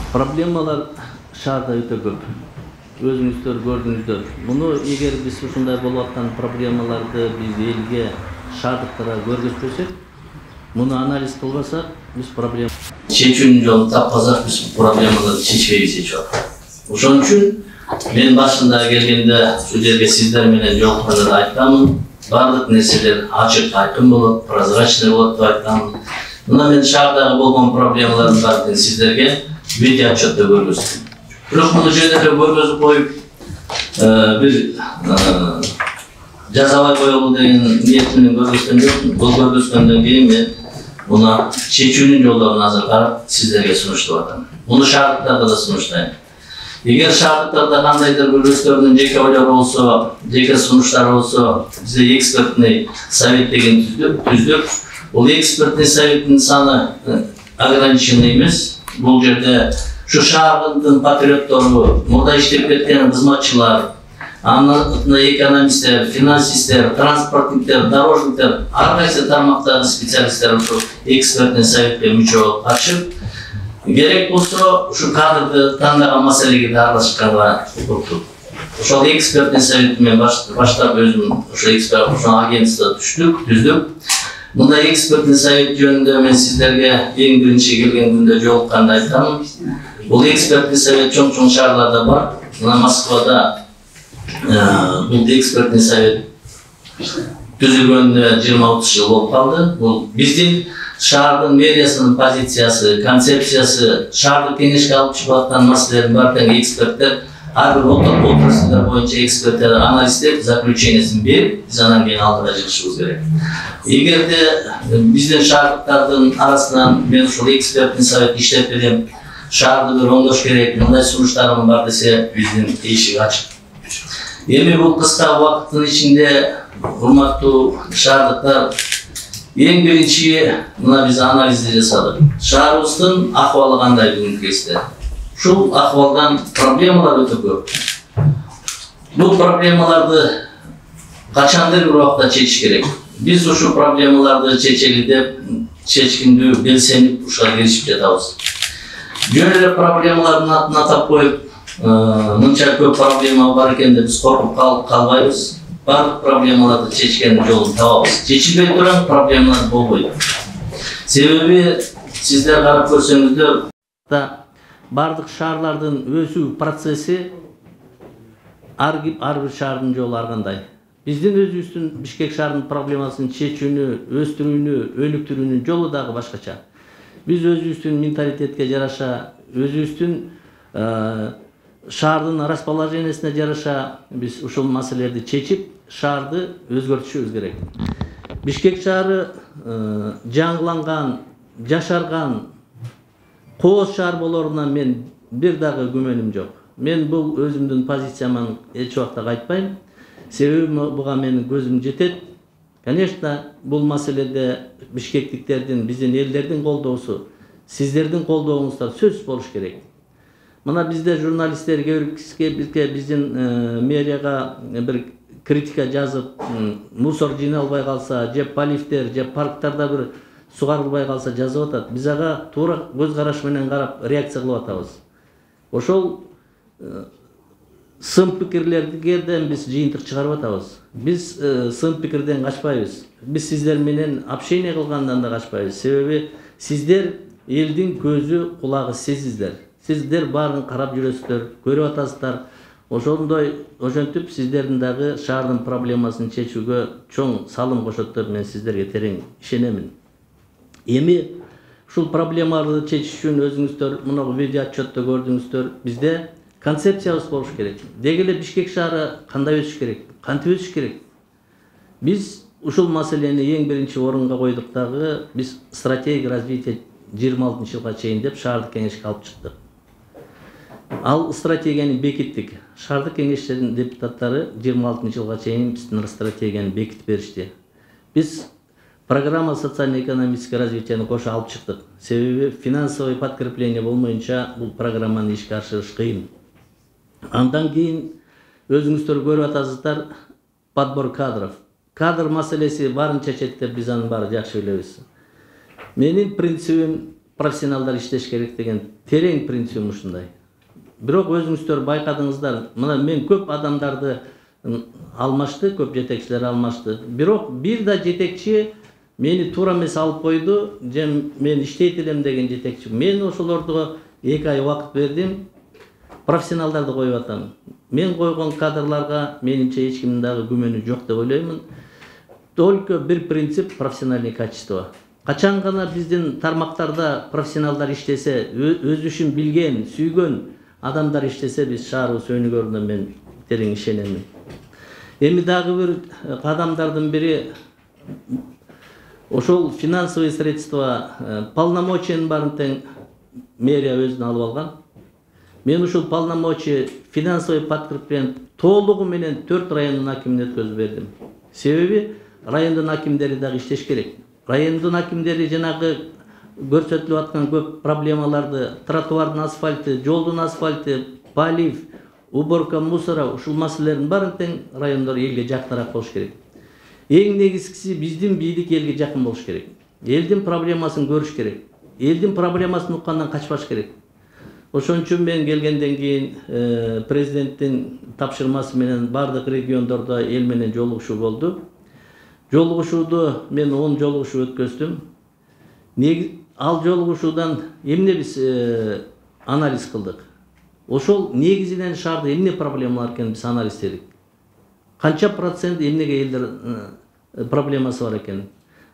Проблемалар шаарда өтө көп. Өзүңүздөр көрдүңүздөр. Муну эгер биз ушундай болуп аткан проблемаларды биз элге, шаардыктарга көргөзбөсөк, муну анализ кылбасак, биз проблема чечүүнүн жолун таппасак, биз проблемаларды чечпейбиз эч убакта. Ошон үчүн мен башында келгенде ушул жерге сиздер менен жолукканда айтканмын, бардык нерселер ачык, айкын болот, прозрачный болот деп айтканмын. Мына мен шаардагы болгон проблемалардын баарын сиздерге видео отчетто көргөздүм. Бирок муну жерде көргөзүп коюп, бир жазабай коелу деген ниет менен көргөзгөн жокмун. Бул көргөзгөндөн кийин мен муну чечүүнүн жолдорун азыр карап сиздерге сунуштап атам. Муну шаардыктарга да сунуштайм. Эгер шаардыктарда кандайдыр бир өздөрүнүн жеке ойлору болсо, жеке сунуштары болсо, бизде экспертный совет деген түздүк. Бул экспертный советтин саны ограниченный эмес. Бул жерде şu шаардын патриоттору, мурда иштеп кеткен кызматчылар, анын экономисттер, финансисттер, транспортниктер, дорожниктер, ар кайсы тармактагы специалисттер ушул экспертный советке мүчө болуп катышып, керек болсо ушу кадрды тандаган маселеге да аралашканга уктук. Ошол экспертный совет менен баштап өзүм ошол агентство түздүк. Мына экспертный совет жөнүндө мен сиздерге эң биринчи келген күндө жолукканда айтканмын. Бул экспертный совет чоң шаарларда бар. Мына Москвада бул экспертный совет түзүлгөнүнө 20-30 жыл болуп калды. Бул биздин шаардын мэриясынын позициясы, концепциясы, шаардык кеңешке алып чыгып аткан маселелердин баардыгын эксперттер, ар бир отраслдар боюнча эксперттер анализдеп, заключениесин берип, биз анан кийин алдыга чыгышыбыз керек. Эгерде биздин шаардыктардын арасынан мен ушул экспертный совет иштеп берем, шаарды бир оңдош керек, мындай сунуштарым бар десе, биздин эшик ачык. Эми бул кыска убакыттын ичинде, урматтуу шаардыктар, эң биринчи мына биз анализди жасадык. Шаарыбыздын акыбалы кандай бүгүнкү кезде? Ушул акыбалдан проблемалар өтө көп. Бул проблемаларды качандыр бир убакта чечиш керек. Биз ушул проблемаларды чечели деп, чечкиндүү белсенип ушуга киришип жатабыз. Жөн эле проблемалардын атын атап коюп, мынча көп проблема бар экен деп биз коркуп калбайбыз. Бардык проблемаларды чечкендин жолун табабыз. Чечилбей турган проблемалар болбойт. Себеби сиздер карап көрсөңүздөр, бардык шаарлардын өсүү процесси ар бир шаардын жолу ар кандай. Биздин өзүбүздүн Бишкек шаарынын проблемасын чечүүнү, өстүрүүнү, өнүктүрүүнүн жолу дагы башкача. Биз өзүбүздүн менталитетке жараша, өзүбүздүн шаардын расположениясына жараша биз ушул маселелерди чечип, шаарды өзгөртүшүбүз керек. Бишкек шаары жаңыланган, жашарган, кооз шаар болорунан мен бир дагы күмөнүм жок. Мен бул өзүмдүн позицияман эч убакта кайтпайм. Себеби буга менин көзүм жетет. Конечно, бул маселеде бишкектиктердин, биздин элдердин колдоосу, сиздердин колдооңуздар сөзсүз болуш керек. Мына бизде журналисттер бизге биздин мэрияга бир критика жазып, мусор жыйналбай калса, же поливдер, же парктарда бир сугарылбай калса жазып атат. Биз ага туура көз караш менен карап реакция кылып атабыз. Ошол сын пикирлерден биз жыйынтык чыгарып атабыз. Биз сын пикирден качпайбыз. Биз сиздер менен общение кылгандан да качпайбыз. Себеби сиздер элдин көзү, кулагы сиздер. Сиздер баарын карап жүрөсүздөр, көрүп атасыздар. Ошентип сиздердин дагы шаардын проблемасын чечүүгө чоң салым кошот деп мен сиздерге терең ишенемин. Эми ушул проблемаларды чечиш үчүн өзүңүздөр мына видео отчетто көрдүңүздөр, бизде концепциябыз болуш керек. Деги эле Бишкек шаары кандай өсүш керек, кантип өсүш керек? Биз ушул маселени эң биринчи орунга койдук дагы, биз стратегия развития 26 жылга чейин деп шаардык кеңешке алып чыктык. Ал стратегияны бекиттик. Шаардык кеңештин депутаттары 26 жылга чейин биздин стратегияны бекитип беришти. Биз программа социально-экономическое развитияны кошо алып чыктык. Себеби финансовый подкрепление болмоюнча бул программаны ишке ашырыш кыйын. Андан кийин өзүңүздөр көрүп атасыздар, подбор кадров. Кадр маселеси барынча четте, биз анын баары жакшы билебиз. Менин принцибим профессионалдар иштеш керек деген терең принципим ушундай. Бирок өзүңүздөр байкадыңыздар, мына мен көп адамдарды алмашты, көп жетекчилер алмашты. Бирок бир да жетекчи мени туура эмес алып койду, же мен иштейт элем деген жетекчи. Мен ошолорго 2 ай убакыт бердим. Профессионалдарды коюп атам. Мен койгон кадрларга менимче эч кимдин дагы күмөнү жок деп ойлоймун. Только бир принцип — профессиональный качество. Качан гана биздин тармактарда профессионалдар иштесе, өз ишин билген, сүйгөн адамдар иштесе, биз шаарыбыз өнүгөрүнө мен терең ишенемин. Эми дагы бир кадамдардын бири ошол финансовый средства, полномочиянын баарын тең мэрия өзүнө алып алган. Мен ушул полномочия финансовый подкрепление толугу менен 4 райондун акимине өткөзүп бердим. Себеби райондун акимдери дагы иштеш керек. Райондун акимдери жанагы көрсөтүлүп аткан көп проблемаларды, тротуардын асфальты, жолдун асфальты, полив, уборка мусора, ушул маселелердин баарын тең райондор элге жакыныраак болуш керек. Эң негизгиси биздин бийлик элге жакын болуш керек. Элдин проблемасын көрүш керек. Элдин проблемасын уккандан качпаш керек. Ошон үчүн мен келгенден кийин президенттин тапшырмасы менен бардык региондордо эл менен жолугушуу болду. Жолугушууду мен 10 жолугушуу өткөздүм. Ал жолугушуудан эмне биз анализ кылдык? Ошол негизинен шаарда эмне проблемалар экенин биз анализдедик. Канча процент эмнеге элдер проблемасы бар экенин.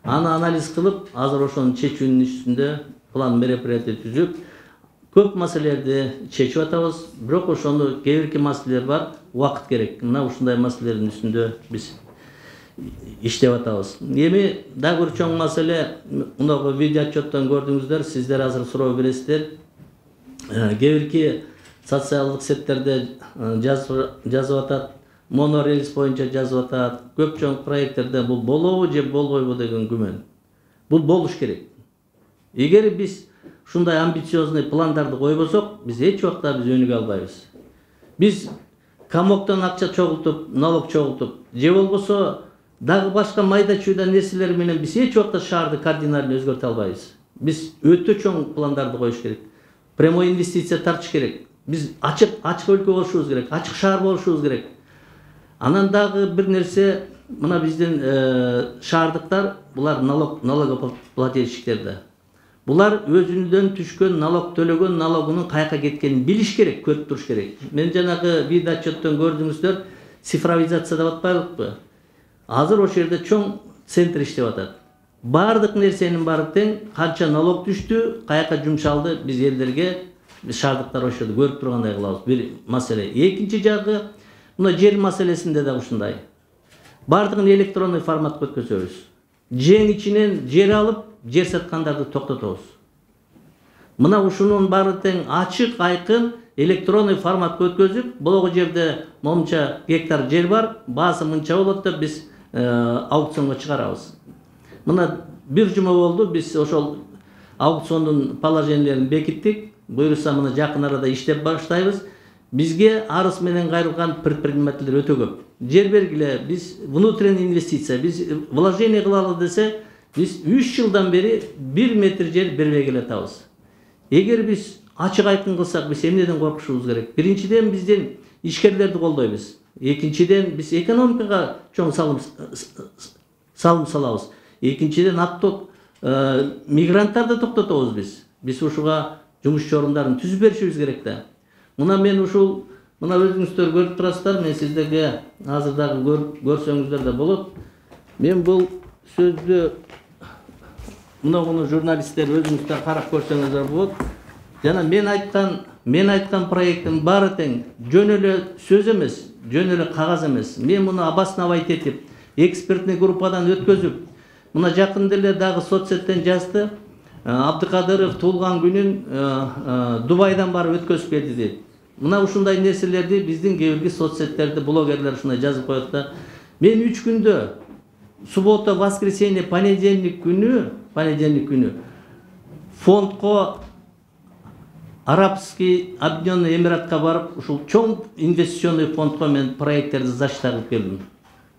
Аны анализ кылып, азыр ошонун чечүүнүн үстүндө план мероприятие түзүп, көп маселелерди чечип атабыз. Бирок ошону кээ бирки маселелер бар, убакыт керек. Мына ушундай маселелердин үстүндө биз иштеп атабыз. Эми дагы бир чоң маселе, мынагы видео отчеттон көрдүңүздөр, сиздер азыр суроо бересиздер. Кээ бирки социалдык сеттерде жазып атат, монорельс боюнча жазып атат, көп чоң проекттерде бул болобу же болбойбу деген күмөн. Бул болуш керек. Эгер биз ушундай амбициозный пландарды койбосок, биз эч убакта өнүгө албайбыз. Биз камоктон акча чогултуп, налог чогултуп, же болбосо дагы башка майда чүйда нерселер менен биз эч убакта шаарды кардинально өзгөртө албайбыз. Биз өтө чоң пландарды коюш керек. Прямой инвестиция тартыш керек. Биз ачык өлкө болушубуз керек, ачык шаар болушубуз керек. Анан дагы бир нерсе, мына биздин шаардыктар, булар налогоплательщиктерде. Булар өзүнүнөн түшкөн налог төлөгөн налогунун каяка кеткенин билиш керек, көрүп туруш керек. Мен жанагы видео отчеттон көрдүңүздөр, цифровизация деп атпайлыкпы? Азыр ошол жерде чоң центр иштеп атат. Бардык нерсенин баары тең, канча налог түштү, каяка жумшалды, биз элдерге, биз шаардыктар ошол жерде көрүп тургандай кылабыз. Бир маселе. Экинчи жагы, мына жер маселесинде да ушундай. Бардыгын электронный форматка өткөзөбүз. Жең ичинен жер алып, жер саткандарды токтотобуз. Мына ушунун баары тең ачык, айкын электронный форматка өткөзүп, бул жерде момча гектар жер бар, баасы мынча болот деп биз аукционго чыгарабыз. Мына бир жума болду, биз ошол аукциондун положениялерин бекиттик. Буюрса мына жакын арада иштеп баштайбыз. Бизге арыз менен кайрылган предпринимательдер өтө көп. Жер бергиле, биз внутренний инвестиция, биз вложение кылалы десе, биз 3 жылдан бери 1 метр жер бербей келатабыз. Эгер биз ачык айкын кылсак, биз эмнеден коркушубуз керек? Биринчиден биздин ишкерлерди колдойбуз. Экинчиден биз экономикага чоң салым салабыз. Экинчиден отток мигранттарды токтотобуз биз. Биз ушуга жумуш орундарын түзүп беришибиз керек да. Мына мен ушул, мына өзүңүздөр көрүп турасыздар, мен сиздерге азыр дагы көрсөңүздөр да болот. Мен бул сөздү мына журналисттер өзүңүздөр карап көрсөңүздөр болот. Жана мен айткан проекттин баары тең жөн эле сөз эмес, жөн эле кагаз эмес. Мен муну обосновать этип, экспертный группадан өткөзүп, мына жакында эле дагы соцсеттен жазды. Абдыкадыров туулган күнүн Дубайдан барып өткөзүп келди дейт. Мына ушундай нерселерди биздин кээ бирки соцсеттерде блогерлер ушундай жазып коет да. Мен 3 күндө суббота, воскресенье, понедельник күнү фондко Арабский Объединенный Эмиратка барып, ушул чоң инвестиционный фондко мен проекттерди защита кылып келдим.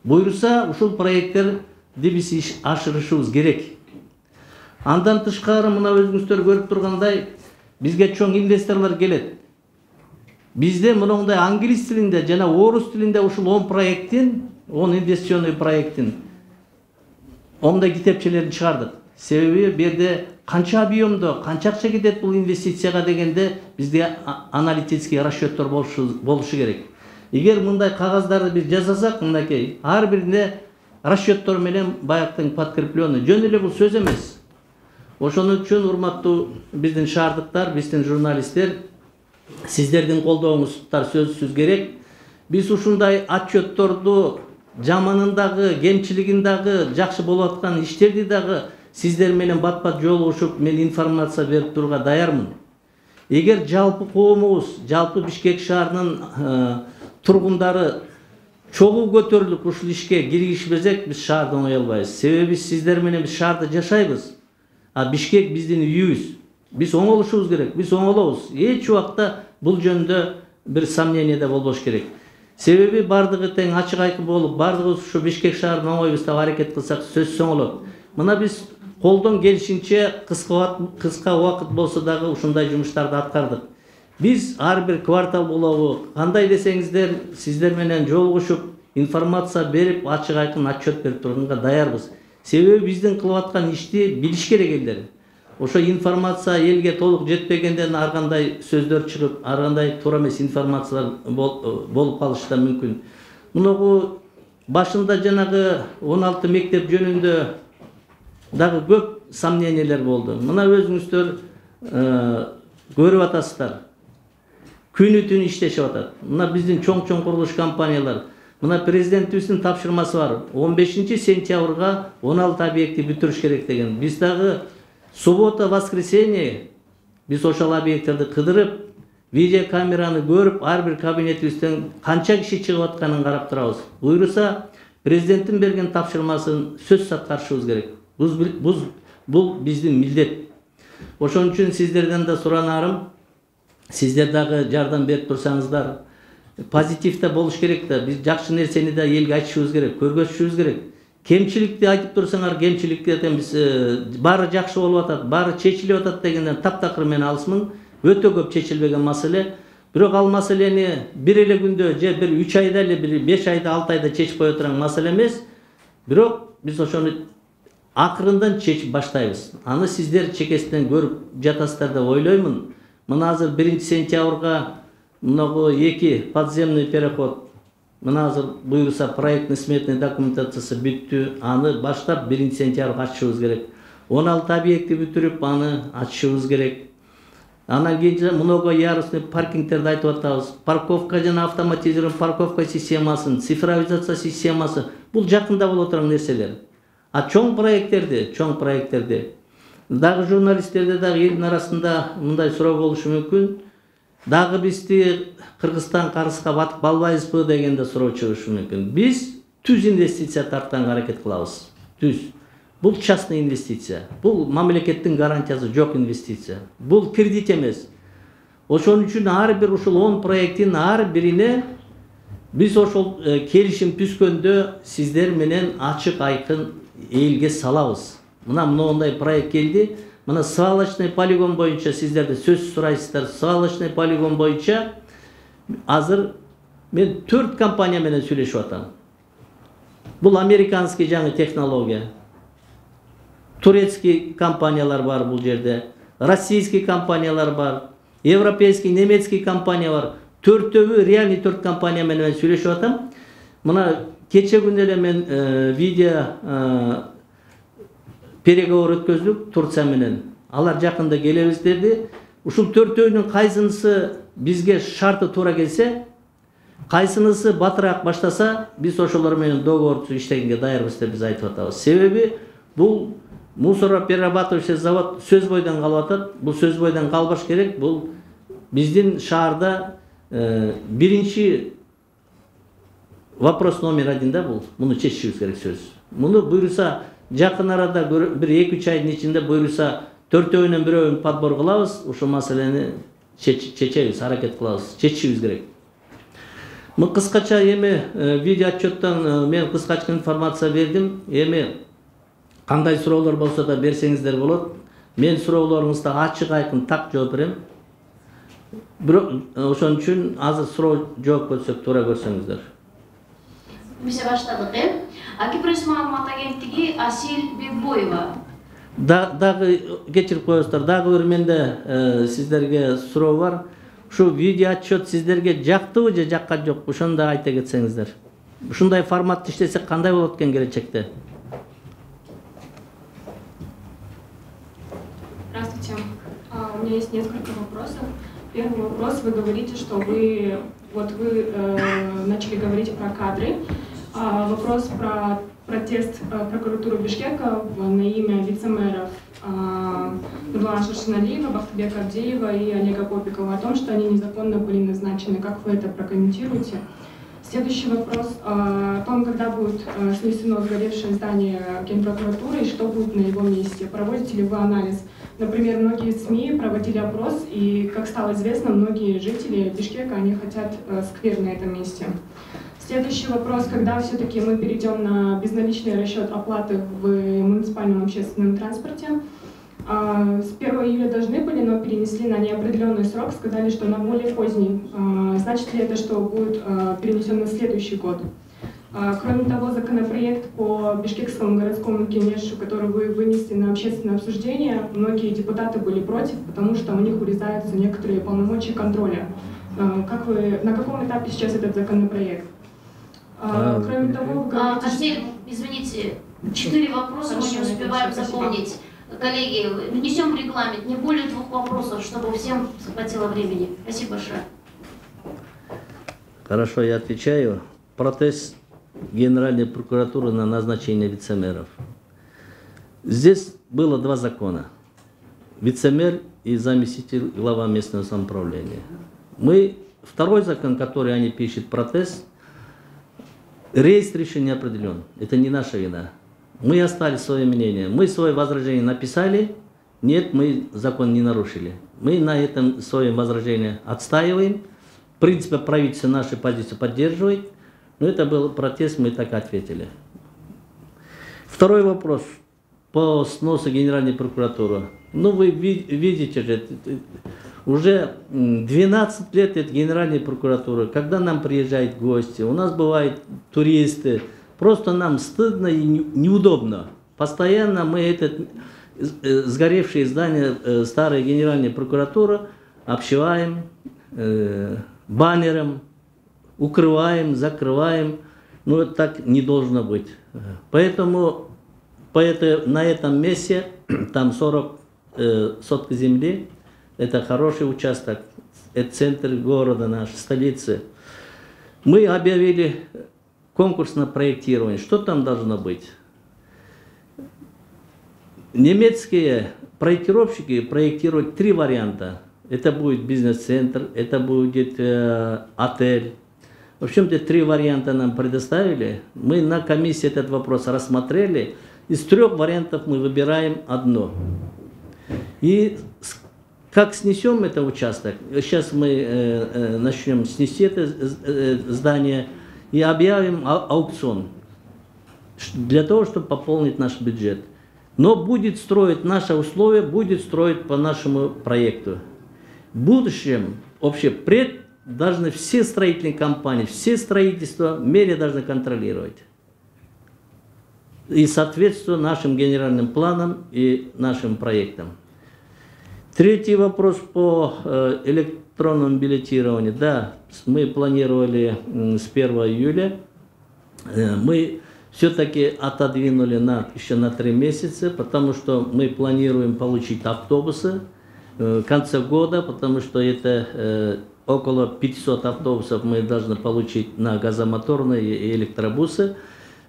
Буйруса, ушул проекттерди биз ашырышыбыз керек. Андан тышкары мына өзүңүздөр көрүп тургандай бизге чоң инвесторлор келет. Bizde мындай англис тилинде жана орус тилинде ушул 10 проекттин, 10 инвестиционный проекттин ондай китепчелерин чыгардык. Себеби берде канча объемдо, канча акча кетет бул инвестицияга дегенде бизде аналитический расчеттор болушу керек. Эгер мындай кагаздарды биз жасасак, мынакей ар бирине расчеттор менен баяктын подкрепленный. Жөн эле бул сөз эмес. Ошону үчүн урматтуу биздин шаардыктар, биздин журналисттер, сиздердин колдооңуздар сөзсүз керек. Биз ушундай отчетторду жаманын дагы, кемчилигин дагы, жакшы болуп аткан иштерди дагы сиздер менен бат-бат жолугушуп, мен информация берип турууга даярмын. Эгер жалпы коомубуз, жалпы Бишкек шаарынын тургундары чогуу көтөрүлүп ушул ишке киргишпесек, биз шаардан ой албайбыз. Себеби сиздер менен биз шаарда жашайбыз. А Бишкек биздин үйүбүз. Биз оңолушубуз керек, биз оңолобуз. Эч убакта бул жөндө бир сомнение да болбош керек. Себеби бардыгы тең ачык айкын болуп, бардыгыбыз ушу Бишкек шаарына оңойбуз деп аракет кылсак сөзсүз оңолот. Мына биз колдон келишинче кыска убакыт болсо дагы ушундай жумуштарды аткардык. Биз ар бир квартал болобу, кандай десеңиздер, сиздер менен жолугушуп, информация берип, ачык айкын отчет берип турганга даярбыз. Себеби биздин кылып аткан ишти билиш керек элдер. Ошо информация элге толук жетпегенден ар кандай сөздөр чыгып, ар кандай туура эмес информациялар болуп калышы да мүмкүн. Мунугу башында жанагы 16 мектеп жөнүндө дагы көп сомнениялар болду. Мына өзүңүздөр көрүп атасыздар. Күнү-түнү иштешип атат. Мына биздин чоң курулуш компаниялар. Мына президентибиздин тапшырмасы бар. 15 сентябрга 16 объекти бүтүрүш керек деген. Биз дагы суббота, воскресенье биз ошол объекттерди кыдырып, видеокамераны көрүп, ар бир кабинетибизден канча киши чыгып атканын карап турабыз. Буйруса, президенттин берген тапшырмасын сөзсүз аткарышыбыз керек. Бул биздин милдет. Ошон үчүн сиздерден да суранарым, сиздер дагы жардам берип турсаңыздар, позитивде болуш керек да, биз жакшы нерсени да элге айтышыбыз керек, көргөзүшүбүз керек. Кемчиликти айтып турсаңар, кемчиликти биз баары жакшы болуп атат, баары чечилип атат дегенден таптакыр мен алысмын. Өтө көп чечилбеген маселе. Бирок ал маселени бир эле күндө же бир 3 айда эле, бир 5 айда, 6 айда чечип кое турган маселе эмес. Бирок биз ошону акырындан чечип баштайбыз. Аны сиздер чекесинен көрүп жатасыздар деп ойлоймун. Мына азыр 1 сентябрга мынагу 2 подземный переход, мына азыр буйруса проектный сметный документациясы бүттү. Аны баштап 1 сентябрга ачышыбыз керек. 16 объекти бүтүрүп аны ачышыбыз керек. Анан кийин много ярусный паркингтерди айтып атабыз. Парковка жана автоматизирован парковка системасын, цифровизация системасы бул жакында боло турган нерселер. А чоң проекттерди дагы журналисттерде дагы элдин арасында мындай суроо болушу мүмкүн. Дагы бизди Кыргызстан карызга батып калбайбызбы дегенде суроо чыгышы мүмкүн. Биз түз инвестиция тартканга аракет кылабыз. Түз. Бул частный инвестиция. Бул мамлекеттин гарантиясы жок инвестиция. Бул кредит эмес. Ошон үчүн ар бир ушул 10 проекттин ар бирине биз ошол келишим түзгөндө сиздер менен ачык айкын элге салабыз. Мына мындай проект келди. Мына свалочный полигон боюнча сиздерде сөз сурайсыздар. Свалочный полигон боюнча азыр мен 4 компания менен сүйлөшүп атам. Бул американский жаңы технология. Турецкий компаниялар бар бул жерде, российский компаниялар бар, европейский, немецкий компания бар. Төртөбү реальный 4 компания менен сүйлөшүп атам. Мына кече күнү эле мен видео переговор өткөздүк Турция менен. Алар жакында келебиз деди. Ушул төртөөнүн кайсынысы бизге шарты туура келсе, кайсынысы батыраак баштаса, биз ошолор менен договор түзүп иштегенге даярбыз деп биз айтып атабыз. Себеби бул мусороперерабатывающий завод сөз бойдан калып атат. Бул сөз бойдан калбаш керек. Бул биздин шаарда биринчи вопрос номер 1 да бул. Муну чечишибиз керек сөз. Муну буйруса жакын арада бир 2-3 айдын ичинде буйруса төртөөнүн бирөөнүн подбор кылабыз. Ушул маселени чечебиз, аракет кылабыз, чечишибиз керек. Мына кыскача эми видео отчеттон мен кыскача информация бердим. Эми Кандай суроолор болсо да берсеңиздер болот. Мен суроолоруңузга ачык айкын так жооп берем. Бирок ошон үчүн азыр суроо жооп көрсөк туура көрсөңүздөр. Биз баштадык, Кипрес маалымат агенттиги Асил Бекбоева. Дагы кечирип коесуздар, дагы бир менде сиздерге суроо бар. Ушу видео отчет сиздерге жактыбы же жаккан жокпу? Ошону да айта кетсеңиздер. Ушундай форматта иштесек кандай болот экен келечекте? Здравствуйте. У меня есть несколько вопросов. Первый вопрос. Вы говорите, что вы начали говорить про кадры. Вопрос про протест прокуратуры Бишкека на имя вице-мэров Нурлана Шаршеналиева, Бахтыбека Авдеева и Олега Попикова о том, что они незаконно были назначены. Как вы это прокомментируете? Следующий вопрос о том, когда будет снесено сгоревшее здание Генпрокуратуры и что будет на его месте. Проводите ли вы анализ? Например, многие СМИ проводили опрос, и, как стало известно, многие жители Бишкека, они хотят сквер на этом месте. Следующий вопрос, когда все-таки мы перейдем на безналичный расчет оплаты в муниципальном общественном транспорте. С 1 июля должны были, но перенесли на неопределенный срок, сказали, что на более поздний. Значит ли это, что будет перенесен на следующий год? Кроме того, законопроект по Бишкекскому городскому кенешу, который вы вынесли на общественное обсуждение, многие депутаты были против, потому что у них урезаются некоторые полномочия контроля. На каком этапе сейчас этот законопроект? Кроме того, вы говорите... Асель, извините, 4 вопроса мы не успеваем заполнить. Коллеги, внесем в регламент не более 2 вопросов, чтобы всем хватило времени. Спасибо большое. Хорошо, я отвечаю. Протест Генеральной прокуратуры на назначение вице-мэров. Здесь было 2 закона. Вице-мэр и заместитель глава местного самоуправления. Второй закон, который они пишут, протест, реестр еще не определен. Это не наша вина. Мы оставили свое мнение. Мы свое возражение написали. Нет, мы закон не нарушили. Мы на этом свое возражение отстаиваем. В принципе, правительство нашу позицию поддерживает. Но это был протест, мы так ответили. Второй вопрос по сносу Генеральной прокуратуры. Ну, вы видите же, уже 12 лет это Генеральная прокуратура. Когда нам приезжают гости, у нас бывают туристы. Просто нам стыдно и неудобно. Постоянно мы это сгоревшее здание старой Генеральной прокуратуры обшиваем баннером, укрываем, закрываем. Но это так не должно быть. Поэтому на этом месте, там 40 соток земли, это хороший участок, это центр города, нашей столицы. Мы объявили конкурс на проектирование. Что там должно быть? Немецкие проектировщики проектируют 3 варианта. Это будет бизнес-центр, это будет отель. В общем-то, 3 варианта нам предоставили. Мы на комиссии этот вопрос рассмотрели. Из 3 вариантов мы выбираем одно. И как снесем этот участок? Сейчас мы начнем снести это здание и объявим аукцион для того, чтобы пополнить наш бюджет. Но будет строить наше условие, будет строить по нашему проекту. В будущем вообще должны все строительные компании, все строительства мэрия должны контролировать. И соответствует нашим генеральным планам и нашим проектам. Третий вопрос по электронному бюллетенированию. Да, мы планировали с 1 июля. Мы все-таки отодвинули еще на 3 месяца, потому что мы планируем получить автобусы в конце года, потому что это около 500 автобусов мы должны получить на газомоторные и электробусы.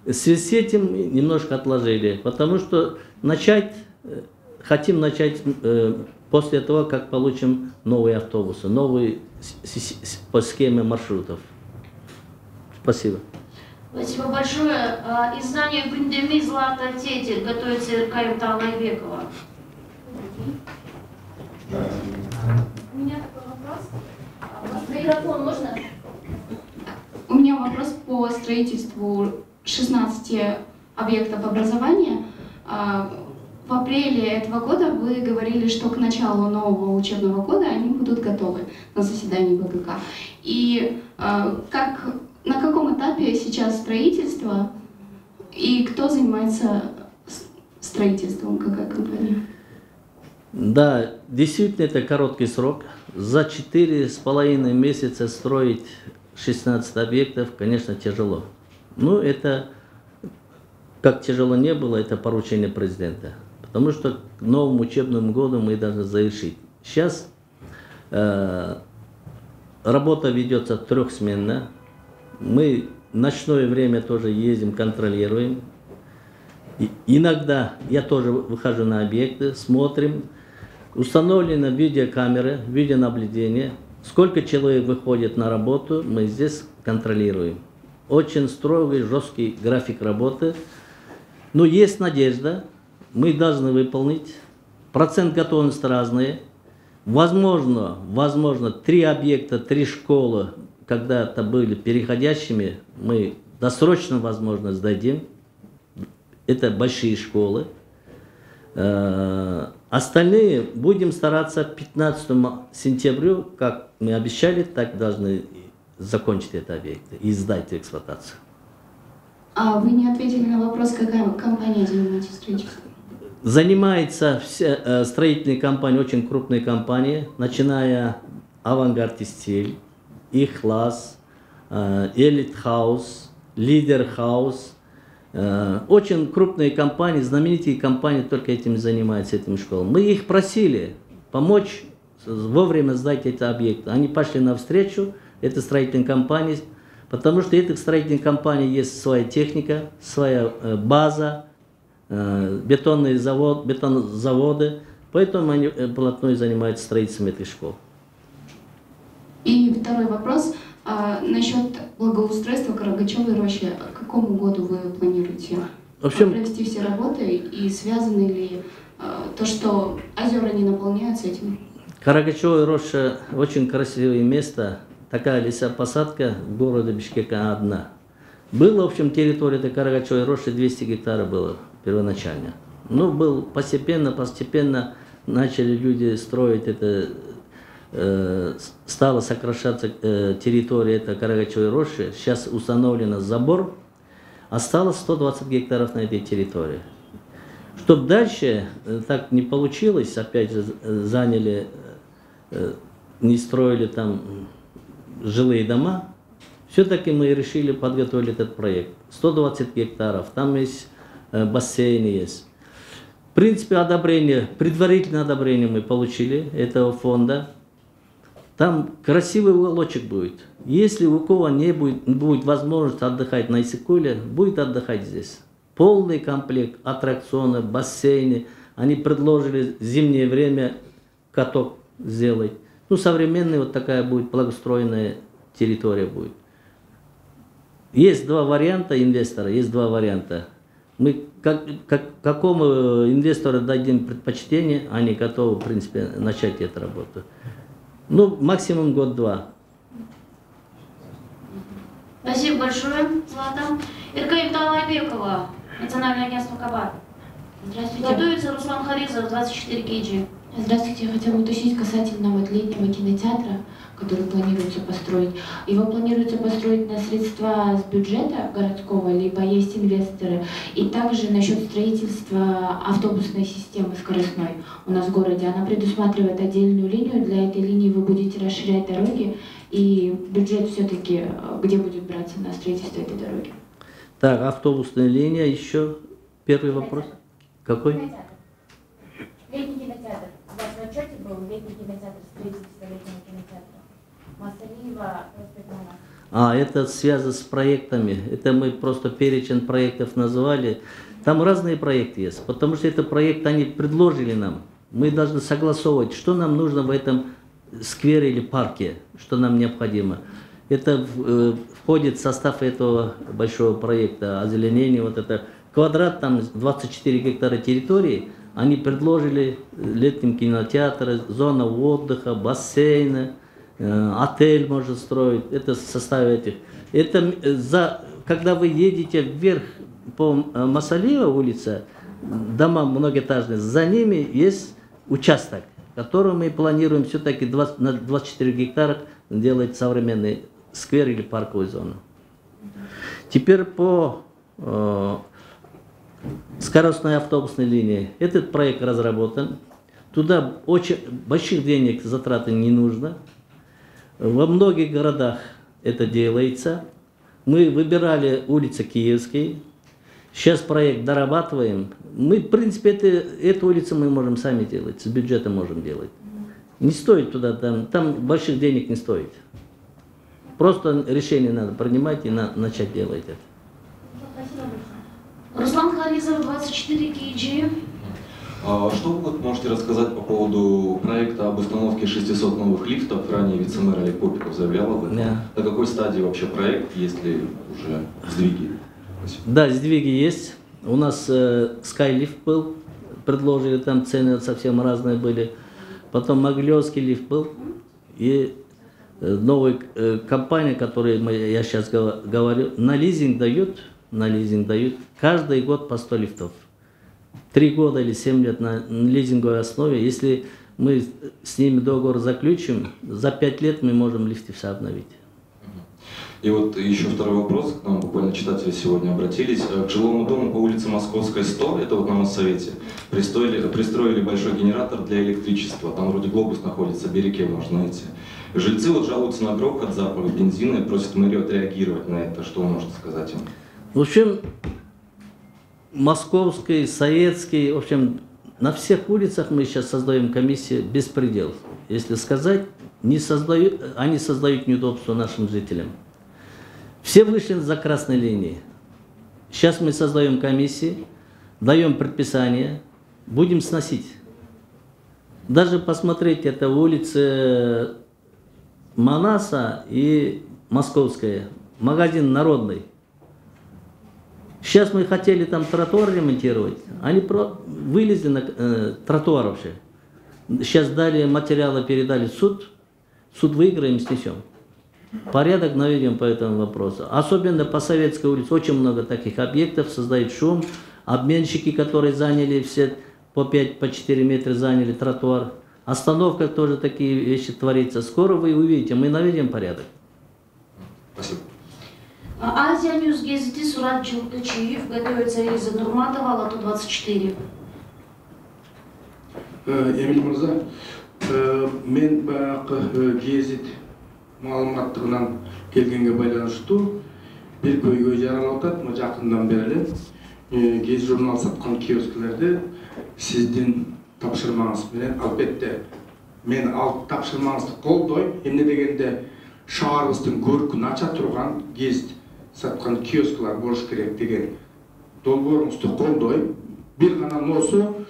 В связи с этим немножко отложили, потому что хотим начать после того, как получим новые автобусы, новые по схеме маршрутов. Спасибо. Спасибо большое. Издание «Gündemi Zlata Tetel» готовится РК Имтала Айбекова. У меня такой вопрос. Микрофон можно? У меня вопрос по строительству 16 объектов образования. В апреле этого года вы говорили, что к началу нового учебного года они будут готовы на заседании БГК. И на каком этапе сейчас строительство и кто занимается строительством, какая компания? Да, действительно, это короткий срок. За 4,5 месяца строить 16 объектов, конечно, тяжело. Но это, как тяжело не было, это поручение президента. Потому что к новому учебному году мы должны завершить. Сейчас работа ведется трехсменно. Мы в ночное время тоже ездим, контролируем. И иногда я тоже выхожу на объекты, смотрим. Установлены видеокамеры, видеонаблюдение. Сколько человек выходит на работу, мы здесь контролируем. Очень строгий, жесткий график работы. Но есть надежда. Мы должны выполнить. Процент готовности разный. Возможно, 3 объекта, 3 школы, когда-то были переходящими, мы досрочно, возможно, сдадим. Это большие школы. Остальные будем стараться 15 сентября, как мы обещали, так должны закончить это объекты и сдать в эксплуатацию. А вы не ответили на вопрос, какая компания занимается строительством? Занимается все строительные компании, очень крупные компании, начиная Авангард и Стиль, Ихлас, Элит Хаус, Лидер Хаус. Очень крупные компании, знаменитые компании только этим занимаются, этими школами. Мы их просили помочь вовремя сдать эти объекты. Они пошли навстречу, это строительные компании, потому что у этих строительных компаний есть своя техника, своя база, бетонные заводы, поэтому они плотно занимаются строительством этих школ. И второй вопрос. Насчет благоустройства Карагачевой рощи. К какому году вы планируете провести все работы? И связано ли то, что озера не наполняются этим? Карагачевая роща очень красивое место. Такая лесопосадка в городе Бишкека одна. Было, в общем, территория этой Карагачевой рощи 200 гектаров было первоначально. Но был постепенно начали люди строить это. Стала сокращаться территория этой Карагачевой рощи. Сейчас установлен забор. Осталось 120 гектаров на этой территории. Чтобы дальше так не получилось, опять же заняли, не строили там жилые дома, все-таки мы решили подготовить этот проект. 120 гектаров, там есть бассейн есть. В принципе, предварительное одобрение мы получили этого фонда. Там красивый уголочек будет. Если у кого не будет возможности отдыхать на Иссык-Куле, будет отдыхать здесь. Полный комплект аттракционов, бассейны. Они предложили в зимнее время каток сделать. Ну, современная вот такая будет благоустроенная территория будет. Есть два варианта инвестора, есть два варианта. Мы какому инвестору дадим предпочтение, они готовы, в принципе, начать эту работу. Ну, максимум год-два. Спасибо большое, Злата. Ирка Евталайбекова, Национальное агентство КАБА. Здравствуйте. Готовится Руслан Харизов, 24 KG. Здравствуйте, я хотела уточнить касательно вот летнего кинотеатра, который планируется построить. Его планируется построить на средства с бюджета городского, либо есть инвесторы. И также насчет строительства автобусной системы скоростной у нас в городе. Она предусматривает отдельную линию. Для этой линии вы будете расширять дороги. И бюджет все-таки где будет браться на строительство этой дороги? Так, автобусная линия, еще первый вопрос. Какой? Летний кинотеатр. У вас в отчете был летний кинотеатр, строительство летнего кинотеатра. Масалиева, проспект Мама. Это связано с проектами. Это мы просто перечень проектов назвали. Там разные проекты есть, потому что это проект они предложили нам. Мы должны согласовывать, что нам нужно в этом сквере или парке, что нам необходимо. Это входит в состав этого большого проекта озеленения. Вот это квадрат, там 24 гектара территории. Они предложили летним кинотеатр, зона отдыха, бассейны, отель можно строить. Это в составе этих. Это когда вы едете вверх по Масалиева улице, дома многоэтажные, за ними есть участок, который мы планируем все-таки на 24 гектарах делать современный сквер или парковую зону. Теперь по скоростной автобусной линии. Этот проект разработан. Туда очень больших денег затраты не нужно. Во многих городах это делается. Мы выбирали улицы Киевские. Сейчас проект дорабатываем. Мы, в принципе, эту улицу мы можем сами делать, с бюджета можем делать. Не стоит туда, там больших денег не стоит. Просто решение надо принимать и начать делать это. Руслан Харизов, 24 KG. Что вы можете рассказать по поводу проекта об установке 600 новых лифтов? Ранее вице-мэр Олег Попиков заявлял об этом. Да. На какой стадии вообще проект, есть ли уже сдвиги? Спасибо. Да, сдвиги есть. У нас Skylифт был, предложили, там цены совсем разные были. Потом Могилевский лифт был. И новая компания, которой я сейчас говорю, на лизинг дают каждый год по 100 лифтов. 3 года или 7 лет на лизинговой основе. Если мы с ними договор заключим, за 5 лет мы можем лифты все обновить. И вот еще второй вопрос, к нам буквально читатели сегодня обратились. К жилому дому по улице Московской, 100, это вот на Моссовете, пристроили большой генератор для электричества. Там вроде глобус находится, береги можно найти. Жильцы вот жалуются на грохот, запах бензина и просят мэрию отреагировать на это. Что вы можете сказать им? В общем, Московской, Советской, в общем, на всех улицах мы сейчас создаем комиссии беспредел. Если сказать, они создают неудобства нашим жителям. Все вышли за красной линией. Сейчас мы создаем комиссии, даем предписание, будем сносить. Даже посмотреть, это улицы Манаса и Московская, магазин Народный. Сейчас мы хотели там тротуар ремонтировать, они вылезли на тротуар вообще. Сейчас дали материалы, передали в суд выиграем, снесем. Порядок наведем по этому вопросу. Особенно по Советской улице очень много таких объектов, создает шум. Обменщики, которые заняли все по 5-4 метра заняли тротуар. Остановка тоже такие вещи творится. Скоро вы увидите, мы наведем порядок. Спасибо. Азия Ньюс газеты Сурат Чилтачиев, готовится Элиза Нурматова, Лату 24. Эмиль Мурза, мен газет маалыматтығынан келгенге байланыштуу бир көйгөй жаралып атат. Мына жакындан бери гез журнал саткан киоскілерді сиздин тапшырмаңыз менен албетте мен ал тапшырмаңызды колдойм. Эмне дегенде шаарыбыздын көркүн ача турган гез саткан киоскалар болуш керек деген долбооруңузду колдойм. Бир гана носу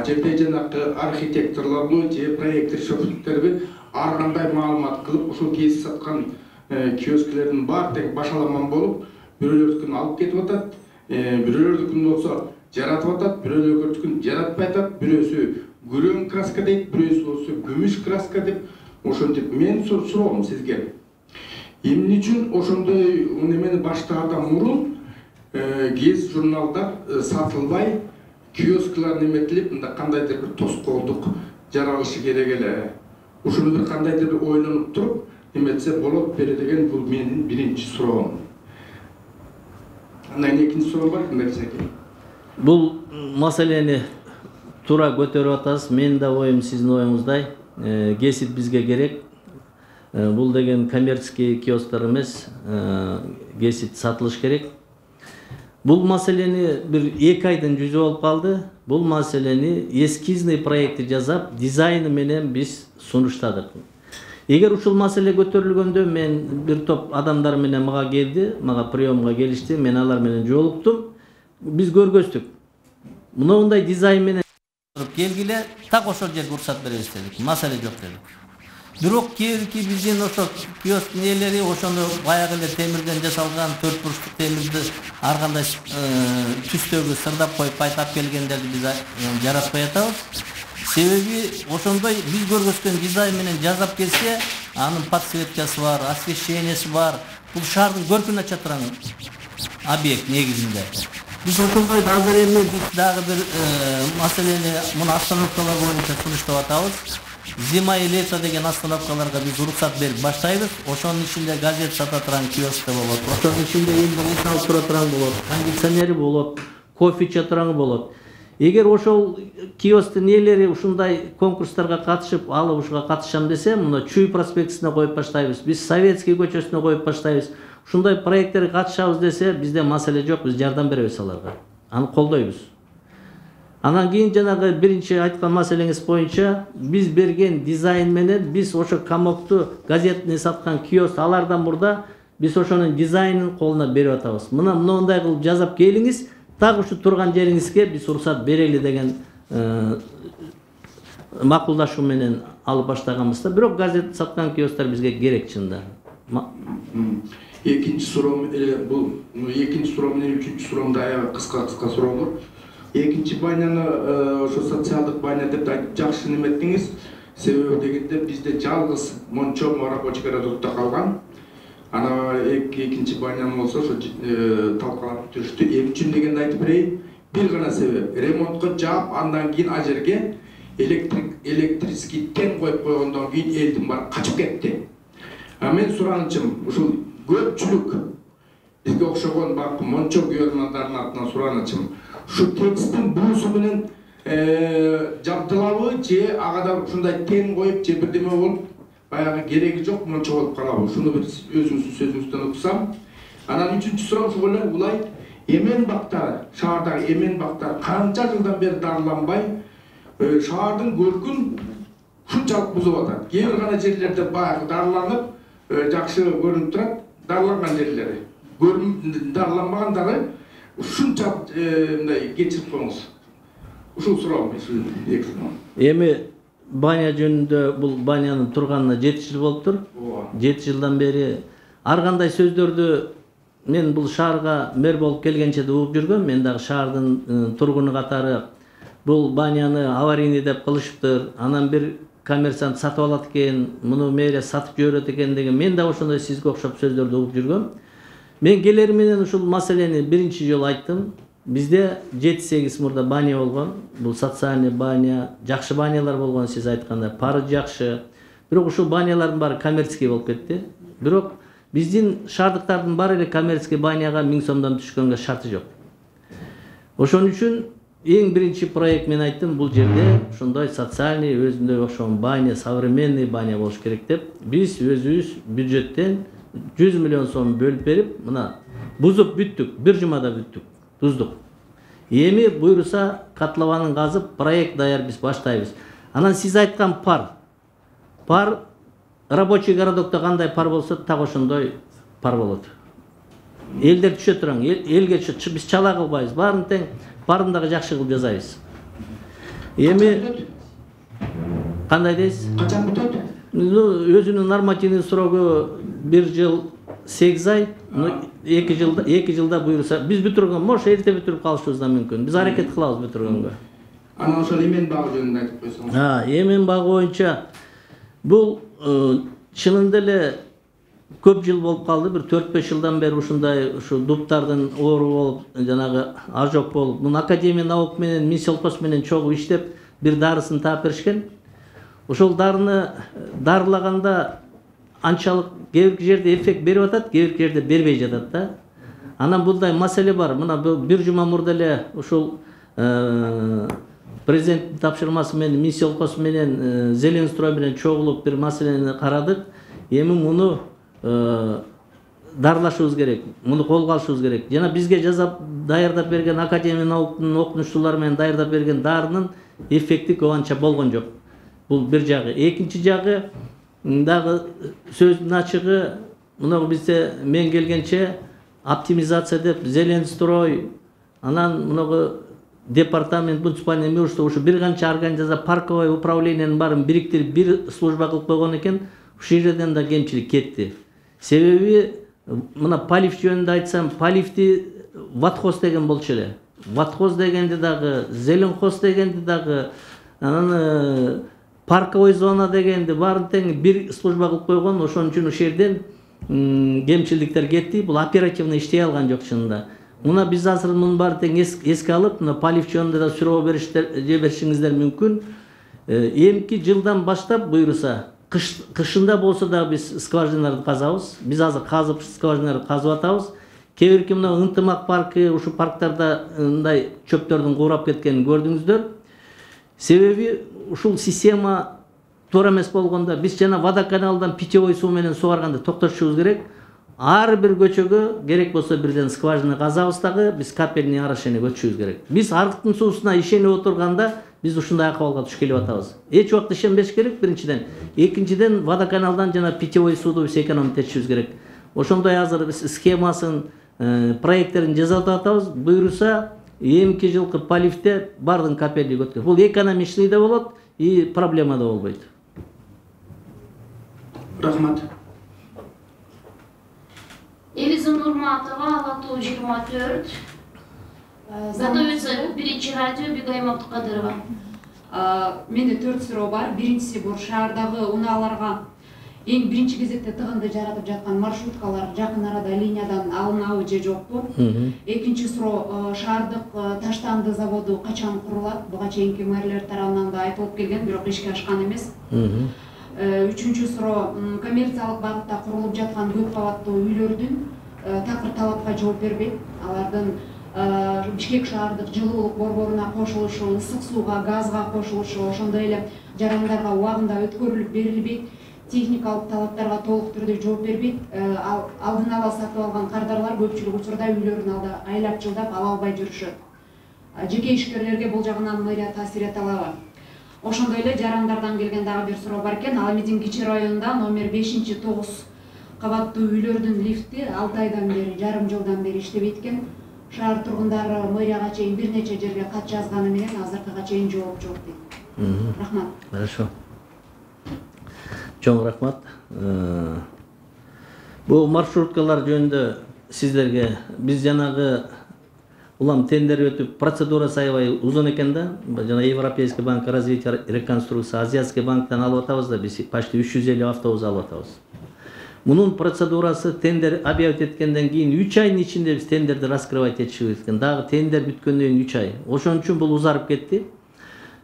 жерде жанакы архитекторлорду же проект решебиттерби ар кандай маалымат кылып ушул гез саткан киоскилердин баары тең башаламан болуп, бирөөлөрдүкүн алып кетип атат, бирөөлөрдүкүн болсо жаратып атат, бирөөлөрдүкүн жаратпай атат, бирөөсү күрөң краска дейт, бирөөсү болсо күмүш краска деп. Ошентип мен суроом сизге. Эмне үчүн ошондой немени баштаардан мурун гез журналдар сатылбай, киосклар неметилип, мында кандайдыр бир тоскоолдук жаралышы керек эле. Ушуну бир кандайдыр бир ойлонуп туруп, неметсе болот бере деген бул менин биринчи суроом. Андан экинчи суроо бар, кимдерсеки? Бул маселени туура көтөрүп атасыз. Менин да оюм сиздин оюңуздай. Гесит бизге керек. Бул деген коммерческий киосктар эмес, гесит сатылыш керек. Бул маселени бир 2 айдан жүзүп алып калды. Бул маселени эскизный проекти жасап, дизайны менен биз сунуштадык. Эгер ушул маселе көтөрүлгөндө мен бир топ адамдар менен мага келди, мага приемга келишти, мен алар менен жолуктум. Биз көргөздүк. Мындай дизайн менен келгиле, так ошол жерге уруксат беребиз дедик. Маселе жок дедик. Бирок кийинки биздин ошо киоск нелери ошону баягы эле темирден жасалган 4 бурчтук темирди ар кандай түстөгү сырдап коюп айтап келгендерди биз жаратпай атабыз. Себеби ошондой биз көргөзгөн дизайн менен жасап келсе, анын подсветкасы бар, освещениясы бар. Бул шаардын көркүн ача турган объект негизинде. Biz ошондой азыр эми биз дагы бир маселени муну остановкалар боюнча сунуштап атабыз. Зима и лето деген остановкаларга биз уруксат берип баштайбыз. Ошонун ичинде газет сата турган киоск болот. Ошонун ичинде эми эс алып тура турган болот, кондиционери болот, кофе иче турган болот. Эгер ошол киосктун ээлери ушундай конкурстарга катышып, алып ушуга катышам десе, мына Чүй проспектисине коюп баштайбыз. Биз Советский көчөсүнө коюп баштайбыз. Ушундай проекттерге катышабыз десе, бизде маселе жок, биз жардам беребиз аларга. Аны колдойбуз. Анан кийин жанагы биринчи айткан маселеңиз боюнча, биз берген дизайн менен биз ошо комокту газетini саткан киоск алардан мурда биз ошонун дизайнын колуна берип атабыз. Мына мындай кылып жазап келиңиз, так ушу турган жериңизге биз уруксат берели деген макулдашуу менен алып баштаганбызда, бирок газет саткан киосктар бизге керек чынында. Экинчи суроо бул экинчи суроо менен үчүнчү суроомду аябай кыска суроолор. Экинчи баняны ошо социалдык баня деп жакшы неметтиңиз. Себеби дегенде бизде жалгыз мончо рабочий городокто калган. Ана экинчи баня болсо ошо талкалап жүрүштү. Эмчим дегенди айтып берейин. Бир гана себеп. Ремонтко жаап, андан кийин ал жерге электрический тен коюп койгондон кийин элдин баары качып кетти. Мен суранычым ушул көпчүлүк бизге окшогон балким мончо күйөрмандардын атынан суранычым. Şu tekstin buğusu menен жабдылабы же агада ушундай тен коюп же бирдеме болуп баягы кереги жок мончо болуп калабы. Шуну бир өзүңүздүн сөзүңүздөн уксам. Анан үчүнчү суроо ушул эле улай эмен бактары, шаардагы эмен бактары канча жылдан бери дарыланбай, шаардын көркүн ушунчалык бузуп атат. Кээ бир гана жерлерде баягы дарыланып, жакшы көрүнүп турат, дарыланган жерлери. Дарыланбагандары ушунчалык мындай кечирип коюңуз. Ушул суроо эми баня жөнүндө бул банянын турганына 7 жыл болуптур. 7 жылдан бери ар кандай сөздөрдү мен бул шаарга мэр болуп келгенче да угуп жүргөм. Мен дагы шаардын тургуну катары бул баняны аварийный деп кылышыптыр. Анан бир коммерсант сатып алат экен, муну мэрия сатып жиберет экен деген мен да ошондой сизге окшоп сөздөрдү угуп жүргөм. Мен келер менен ушул маселени биринчи жолу айттым. Бизде 7-8 мурда баня болгон. Бул социальный баня, жакшы банялар болгон, сиз айткандай. Пары жакшы. Бирок ушул банялардын баары коммерческий болуп кетти. Бирок биздин шаардыктардын баары эле коммерческий баняга 1000 сомдон түшкөнгө шарты жок. Ошон үчүн эң биринчи проект мен айттым, бул жерде ошондой социальный өзүндөй окшогон баня, современный баня болуш керек деп, биз өзүбүз бюджеттен 100 миллион сом бөлүп берип, мына бузуп бүттүк, бир жумада бүттүк, туздук. Эми буйруса котлованын казып, проект даяр биз баштайбыз. Анан сиз айткан пар рабочий городокто кандай пар болсо, так ошондой пар болот. Элдер түшө турган, элге биз чала кылбайбыз, баарын тең барын дагы жакшы кылып жасайбыз. Эми кандай дейсиз? Качан бүтөт? Өзүнүн нормативный срогу 1 жыл 8 ай, 2 жылда буйруса биз бүтүргөн, может эрте бүтүрүп калышыбыз да мүмкүн. Биз аракет кылабыз бүтүргөнгө. Анан ошол эмен багы жөнүндө айтып койсоңуз. Эмен багы боюнча бул чынында эле көп жыл болуп калды, бир 4-5 жылдан бери ушундай ушу дуптардын оору болуп, жанагы ажок болуп, муну Академия наук менен Минсельхоз менен чогуу иштеп, бир дарысын таап беришкен. Ошол дарыны дарылаганда анчалык кээ бир жерде эффект берип атат, кээ бир жерде бербей жатат да. Анан мындай маселе бар. Мына бир жума мурда эле ушул президенттин тапшырмасы менен Минсельхоз менен Зеленстрой менен чогулуп бир маселени карадык. Эми муну дарылашыбыз керек, муну колго алышыбыз керек. Жана бизге жазап даярдап берген Академия науктун окумуштуулары менен даярдап берген дарынын эффекти көп анча болгон жок. Бул бир жагы. Экинчи жагы дагы сөздүн ачыгы, мына бизде мен келгенче оптимизация деп Зеленстрой, анан мына департамент муниципальный имущество ушу бир канча организация парковое управлениенин баарын бириктирип бир служба кылып койгон экен. Ушул жерден да кемчилик кетти. Себеби мына полив жөнүндө айтсам, поливди ватхоз деген болчу эле. Ватхоз дегенди дагы, зеленхоз дегенди дагы, анан парковый зона дегенди баарын тең бир служба кылып койгон. Ошон үчүн ушул жерден кемчиликтер кетти. Бул оперативно иштей алган жок чынында. мына биз азыр мунун баарын тең эске алып, мына полив жөнүндө да суроо беришиңиздер мүмкүн. Эмки жылдан баштап буйруса, кышында болсо да биз скважиналарды казабыз. Биз азыр казып скважиналарды казып атабыз. Кээ бирки мына ынтымак паркы, ушу парктарда мындай чөптөрдүн куурап кеткенин көрдүңүздөр. Себеби ушул система туура эмес болгондо биз жана водоканалдан питьевой суу менен сугарганды токтотушубуз керек. Ар бир көчөгө керек болсо бирден скважина казабыз дагы, биз капельный орошение өтүшүбүз керек. Биз арыктын суусуна ишенип отурганда биз ушундай акыбалга туш келип атабыз. Эч убакыт ишенбеш керек биринчиден. Экинчиден водоканалдан жана питьевой сууду биз экономить этишибиз керек. Ошондой азыр биз схемасын, проекттерин жасап атабыз. Буйруса эмки жылкы поливде бардын капельный өткөн. Бул экономичный да болот, и проблема да болбойт. Рахмат. Элиза Нурматова, Алатау 24. Готовится Биринчи радио, Бегайым Абдукадырова. Менде 4 суроо бар. Биринчиси бул шаардагы унааларга эң биринчи кезекте тыгынды жаратып жаткан маршруткалар жакын арада линиядан алынабы же жокпу? Экинчи суроо, шаардык таштанды заводу качан курулат? Буга чейинки мэрлер тарабынан да айтылып келген, бирок ишке ашкан эмес. Үчүнчү суроо, коммерциялык багытта курулуп жаткан көп кабаттуу үйлөрдүн такыр талапка жооп бербейт. Алардын Бишкек шаардык жылуулук борборуна кошулушу, ысык сууга, газга кошулушу, ошондой эле жарандарга убагында өткөрүлүп берилбейт. Техникалык талаптарга толук түрдө жооп бербейт. Алдын ала сатып алган кардарлар көпчүлүк учурда үйлөрүн айлап жылдап ала албай жүрүшөт. Жеке ишкерлерге бул жагынан мэрия таасир эте алабы? Ошондой эле жарандардан келген дагы бир суроо бар экен. Ал эмизин Кичи районунда номер 5-9 кабаттуу үйлөрдүн лифти 6 айдан бери, жарым жылдан бери иштебейт экен. Шаар тургундары мэрияга чейин бир нече жерге кат жазганы менен азыркыга чейин жооп жок дейт. Рахмат. Хорошо. Чоң рахмат. Бул маршруткалар жөнүндө сиздерге биз жанагы улам тендер өтүп, процедурасы аябай узун экен да. Жана Европейский банк развития и реконструкции, Азиатский банктан алып атабыз да, биз почти 350 автобус алып атабыз. Мунун процедурасы тендер объявить эткенден кийин 3 айдын ичинде биз тендерди раскрывать этишибиз керек. Дагы тендер бүткөндөн кийин 3 ай. Ошон үчүн бул узарып кетти.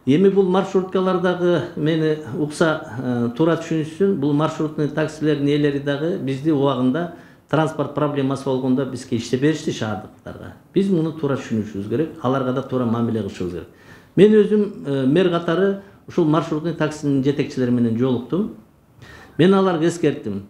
Эми бул маршруткалардагы мени укса туура түшүнүшсүн, бул маршрутный таксилердин ээлери дагы бизди убагында транспорт проблемасы болгондо бизге иштеп беришти шаардыктарга. Биз муну туура түшүнүшүбүз керек, аларга да туура мамиле кылышыбыз керек. Мен өзүм мэр катары ушул маршрутный таксинин жетекчилери менен жолуктум. Мен аларга эскерттим.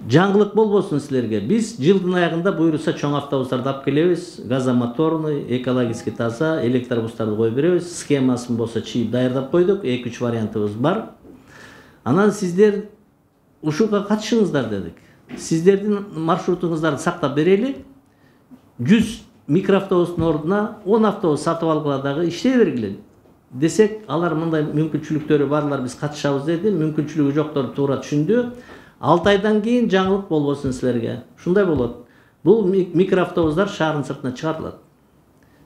Жаңгылык болбосун силерге. Биз жылдын аягында буйруса чоң автобустарды алып келебиз, газомоторный, экологически таза, электробустарды коюп беребиз. Схемасын болсо чийип даярдап койдук, 2-3 вариантыбыз бар. Анан сиздер ушуга катышыңыздар дедик. Сиздердин маршрутуңуздарды сактап берели. 100 микроавтобустун ордуна 10 автобус сатып алгыла дагы иштей бергиле десек, алар мындай мүмкүнчүлүктөрү барлар биз катышабыз деди. Мүмкүнчүлүгү жоктор туура түшүндү. 6 айдан кийин жаңылык болбосун силерге. Ушундай болот. Бул микроавтобустар шаардын сыртына чыгарылат.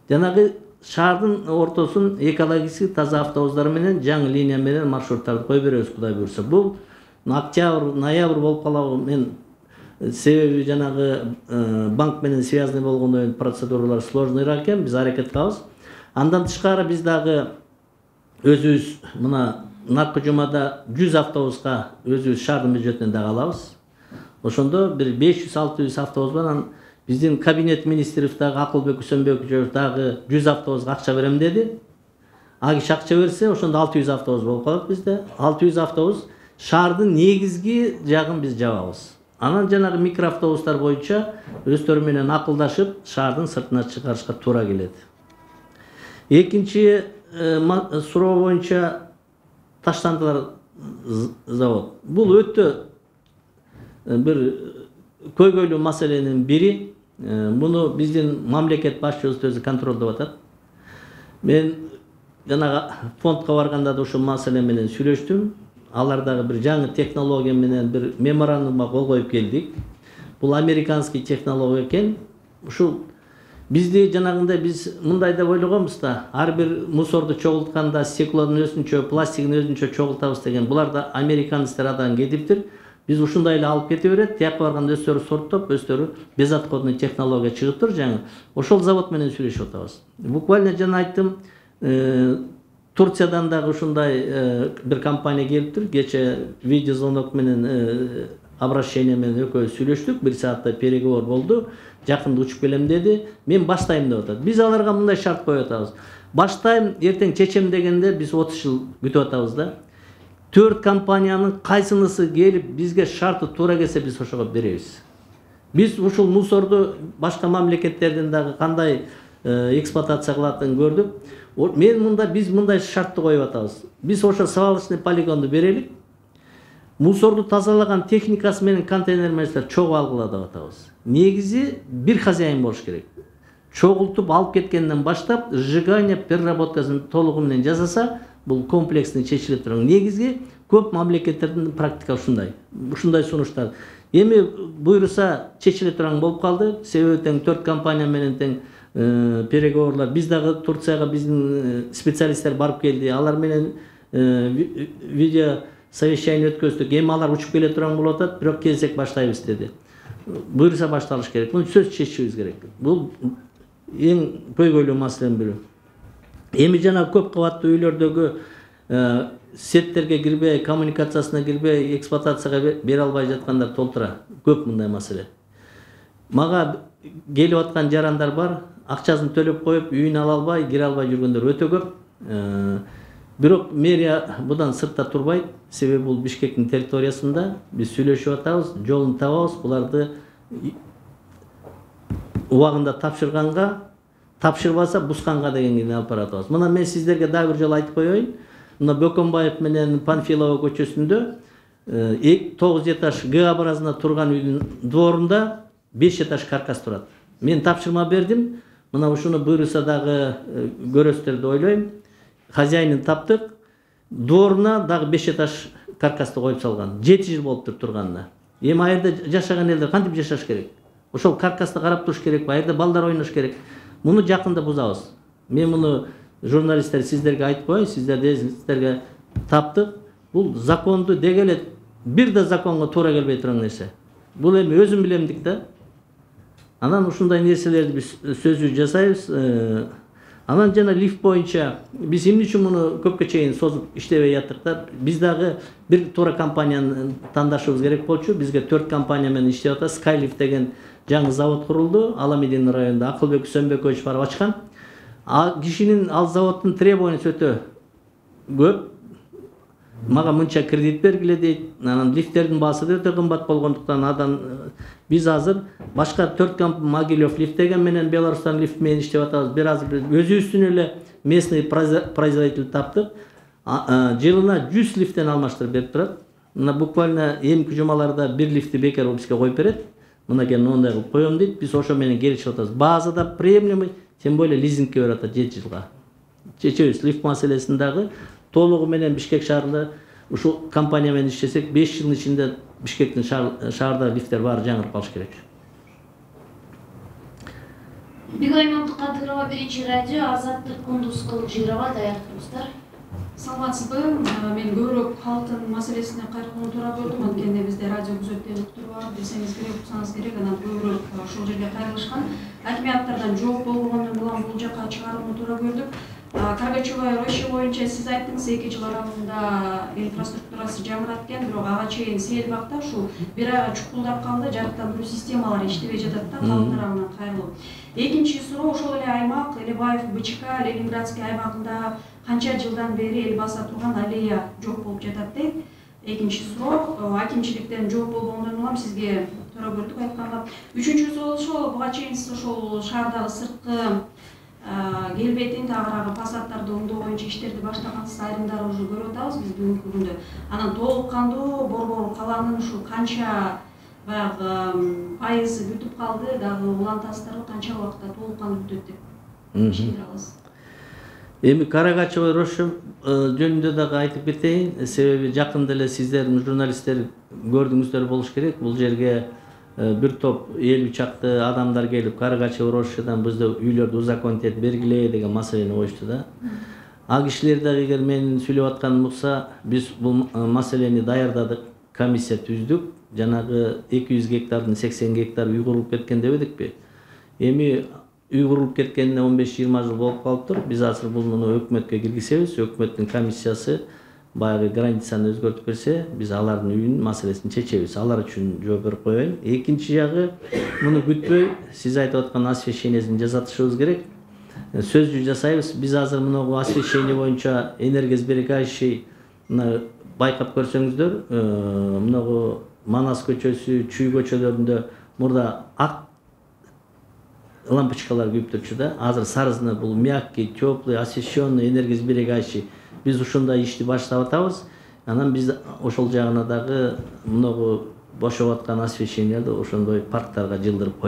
Жанагы шаардын ортосун экологически таза автобустар менен жаңы линия менен маршруттарды коюп беребиз, Кудай буйрса. Бул октябрь, ноябрь болуп калабы. Мен себеби жанагы банк менен связанный болгондон процедуралар сложныйраак экен, биз аракет кылабыз. Андан тышкары биз дагы өзүбүз мына наркы жумада 100 автобуска өзүбүз шаардын бюджетинен дагы алабыз. Ошондо бир 500-600 автобус менен биздин кабинет министров дагы Акылбек Үсөнбеков дагы 100 автобуска акча берем деди. А киши акча берсе, ошондо 600 автобус болуп калат бизде. 600 автобус шаардын негизги жагын биз жабабыз. Анан жанагы микроавтобустар боюнча өздөрү менен акылдашып шаардын сыртына чыгарышка туура келет. Экинчи суроо боюнча таштандылар завод. Бул өтө бир көйгөйлүү маселенин бири. Муну биздин мамлекет башчыбыз өзү контролдоп атат. Мен жанагы фондко барганда да ушул маселе менен сүйлөштүм. Алар дагы бир жаңы технология менен бир меморандумга кол коюп келдик. Бул американский технология экен. Ушул бизди жанагындай биз мындай деп ойлогонбуз да, ар бир мусорду чогултканда стеклонун өзүнчө, пластиктин өзүнчө чогултабыз деген. Булар да американецтер адан кетиптир. Биз ушундай эле алып кете берет, тияка барганда өздөрү сорттоп, өздөрү безотходный технология чыгып тур жаңы. Ошол завод менен сүйлөшүп атабыз. Буквально жана айттым, Турциядан дагы ушундай бир компания келиптир. Кече видеозвонок менен обращение менен экөөбүз сүйлөштүк. 1 сааттай переговор болду. Жакында учуп келем деди. Мен баштайм деп атат. Биз аларга мындай шарт коюп атабыз. Баштайм, эртең чечем дегенде биз 30 жыл күтүп атабыз да. 4 компаниянын кайсынысы келип бизге шарты туура келсе биз ошого беребиз. Биз ушул мусорду башка мамлекеттерден дагы кандай эксплуатация кылатынын көрдүк. Биз мындай шартты коюп атабыз. Биз ошо свалочный полигонду берелик. Мусорду тазалаган техникасы менен контейнер менен чогуу алгыла деп атабыз. Негизи бир хозяин болуш керек. Чогултуп алып кеткенден баштап сжигание переработкасын толугу менен жасаса, бул комплексный чечилип турган. Негизи көп мамлекеттердин практика ушундай. Ушундай сунуштар. Эми буйруса чечиле турган болуп калды. Себеби тең 4 компания менен тең переговорлар. Биз дагы Турцияга биздин специалисттер барып келди. Алар менен видео совещание өткөздүк. Эми алар учуп келе турган болуп атат, бирок келсек баштайбыз деди. Буйруса башталыш керек. Муну сөз чечишибиз керек. Бул эң көйгөйлүү маселенин бири. Эми жана көп кабаттуу үйлөрдөгү сеттерге кирбей, коммуникациясына кирбей, эксплуатацияга бере албай жаткандар толтура. Көп мындай маселе. Мага келип аткан жарандар бар, акчасын төлөп коюп, үйүн ала албай, кире албай жүргөндөр өтө көп. Бирок мэрия будан сыртта турбайт, себеби бул Бишкектин территориясында. Биз сүйлөшүп атабыз, жолун табабыз, буларды убагында тапшырганга, тапшырбаса бусканга дегенге алып баратабыз. Мына мен сиздерге дагы бир жолу айтып коеюн. Мына Бөкөнбаев менен Панфилова көчөсүндө 9 этаж Г образына турган үйдүн дворунда 5 этаж каркас турат. Мен тапшырма бердим. Мына ушуну буйруса дагы көрөсүздөр деп ойлойм. Хозяинин таптык. Дворуна дагы 5 этаж каркасты коюп салган. 7 жыл болуптур турганына. Эми айрда жашаган элдер кантип жашаш керек? Ошол каркасты карап туруш керек, айрда балдар ойнош керек. Муну жакында бузабыз. Мен муну журналисттер сиздерге айтып коеюн, сиздерге таптык. Бул законду дегеле бир да законго туура келбей турган нерсе. Бул эми өзүм билемдик да. Анан ушундай нерселерди биз сөзү жасайбыз. Анан жана лифт боюнча биз эмне үчүн муну көпкө чейин созуп иштебей жаттык да? Биз дагы бир туура компанияны тандашыбыз керек болчу. Бизге 4 компания менен иштеп атат. Skylift деген жаңы завод курулду. Аламедин районунда Акылбек Сөнбекович барып ачкан. Кишинин ал заводдун требованиясы өтө көп. Мага мынча кредит бергиле дейт. Анан лифттердин баасы да өтө кымбат болгондуктан адан биз азыр башка 4 Могилев лифт деген менен Беларустан лифт менен иштеп атабыз. Бир азыр өзүбүздүн эле местный производитель таптык. Жылына 100 лифттен алмаштырып берип турат. Мына буквально эмки жумаларда бир лифти бекер бизге коюп берет. Мына кен ондай кылып коем дейт. Биз ошо менен келишип атабыз. Базада приемлемый, тем более лизингке берип атат 7 жылга. Чечебиз лифт маселесин дагы толугу менен Бишкек шаарында ушул компания менен иштесек 5 жылдын ичинде Бишкектин шаарда лифттер баары жаңырып калыш керек. Бигайым Кадырова, Биринчи радио, Азаттык, Кундуз Кылжирова, даярдыңыздар. Саламатсызбы? Мен көбүрөөк калктын маселесине кайрылууну туура көрдүм. Анткени бизде радио күзөттөн уктурбап, билсеңиз керек, уксаңыз керек, анан көбүрөөк ошол жерге кайрылышкан. Акиматтардан жооп болгондон улам бул жака чыгарууну туура көрдүк. Каргачевая роща боюнча сиз айттыңыз 2 жыл аралыгында инфраструктурасы жамырат экен, бирок ага чейин сел бакта ушул бир айга чукулдап калды, жарыктандыруу системалары иштебей жатат да, калк тарабынан кайрылып. Экинчи суроо, ошол эле аймак Элебаев БЧК Ленинградский аймагында канча жылдан бери эл баса турган аллея жок болуп жатат дейт. Экинчи суроо, акимчиликтен жооп болгондон улам сизге туура көрдүк айтканга. Үчүнчү суроо, ошол буга чейин сиз ошол шаардагы сырткы келбетин, тагыраагы фасадтарды оңдоо боюнча иштерди баштагансыз, айрымдары уже көрүп атабыз биз бүгүнкү күндө. Анан толук кандуу Борбор калаанын ушул канча баягы пайызы бүтүп калды, дагы улантасыздарбы, канча убакытта толук кандуу бүтөт деп ишендире аласыз? Эми Карагачевая роща жөнүндө дагы айтып кетейин, себеби жакында эле сиздердин журналисттер көрдүңүздөр болуш керек. Бул жерге бир топ 50 чакты адамдар келип Карагачевая рощадан бизде үйлөрдү узаконить этип бергиле деген маселени коюшту да. А кишилер дагы эгер менин сүйлөп атканым укса, биз бул маселени даярдадык. комиссия түздүк. Жанагы 200 гектардын 80 гектар үй курулуп кеткен дебедикпи? Эми үй курулуп кеткенине 15-20 жыл болуп калыптыр. Биз азыр муну өкмөткө киргизебиз. Өкмөттүн комиссиясы баягы границаны өзгөртүп берсе, биз алардын үйүнүн маселесин чечебиз. Алар үчүн жооп берип коеюн. Экинчи жагы, муну күтпөй, сиз айтып аткан освещениесин жасатышыбыз керек. Сөзү жасайбыз. Биз азыр муну освещение боюнча энергосберегающий байкап көрсөңүздөр, муну Манас көчөсү, Чүй көчөлөрүндө мурда ак лампочкалар күйүп турчу да. Азыр сарызны бул мягкий, теплый, освещенный, энергосберегающий. Биз ушундай ишти баштап атабыз. Анан биз ошол жагына дагы муну бошоп аткан освещениелерди ошондой парктарга жылдырып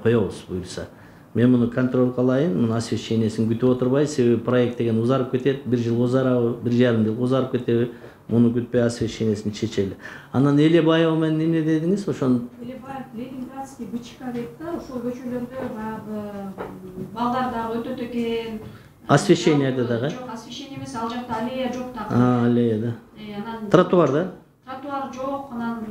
коебуз буюрса. Мен муну контроль кылайын, муну освещениесин күтүп отурбай, себеби проект деген узарып кетет, 1 жыл узарабы, 1,5 жыл узарып кетеби, муну күтпөй освещениесин чечели. Анан Элебаева менен эмне дедиңиз? Ошон Элебаев Ленинградский Бычка дейт да, ошол көчөлөрдө баягы балдар дагы өтөт экен. Освещениеде дагы? Жок, освещение эмес, ал жакта аллея жок дагы. Аллея да. Анан Тротуар да? тротуар жок, анан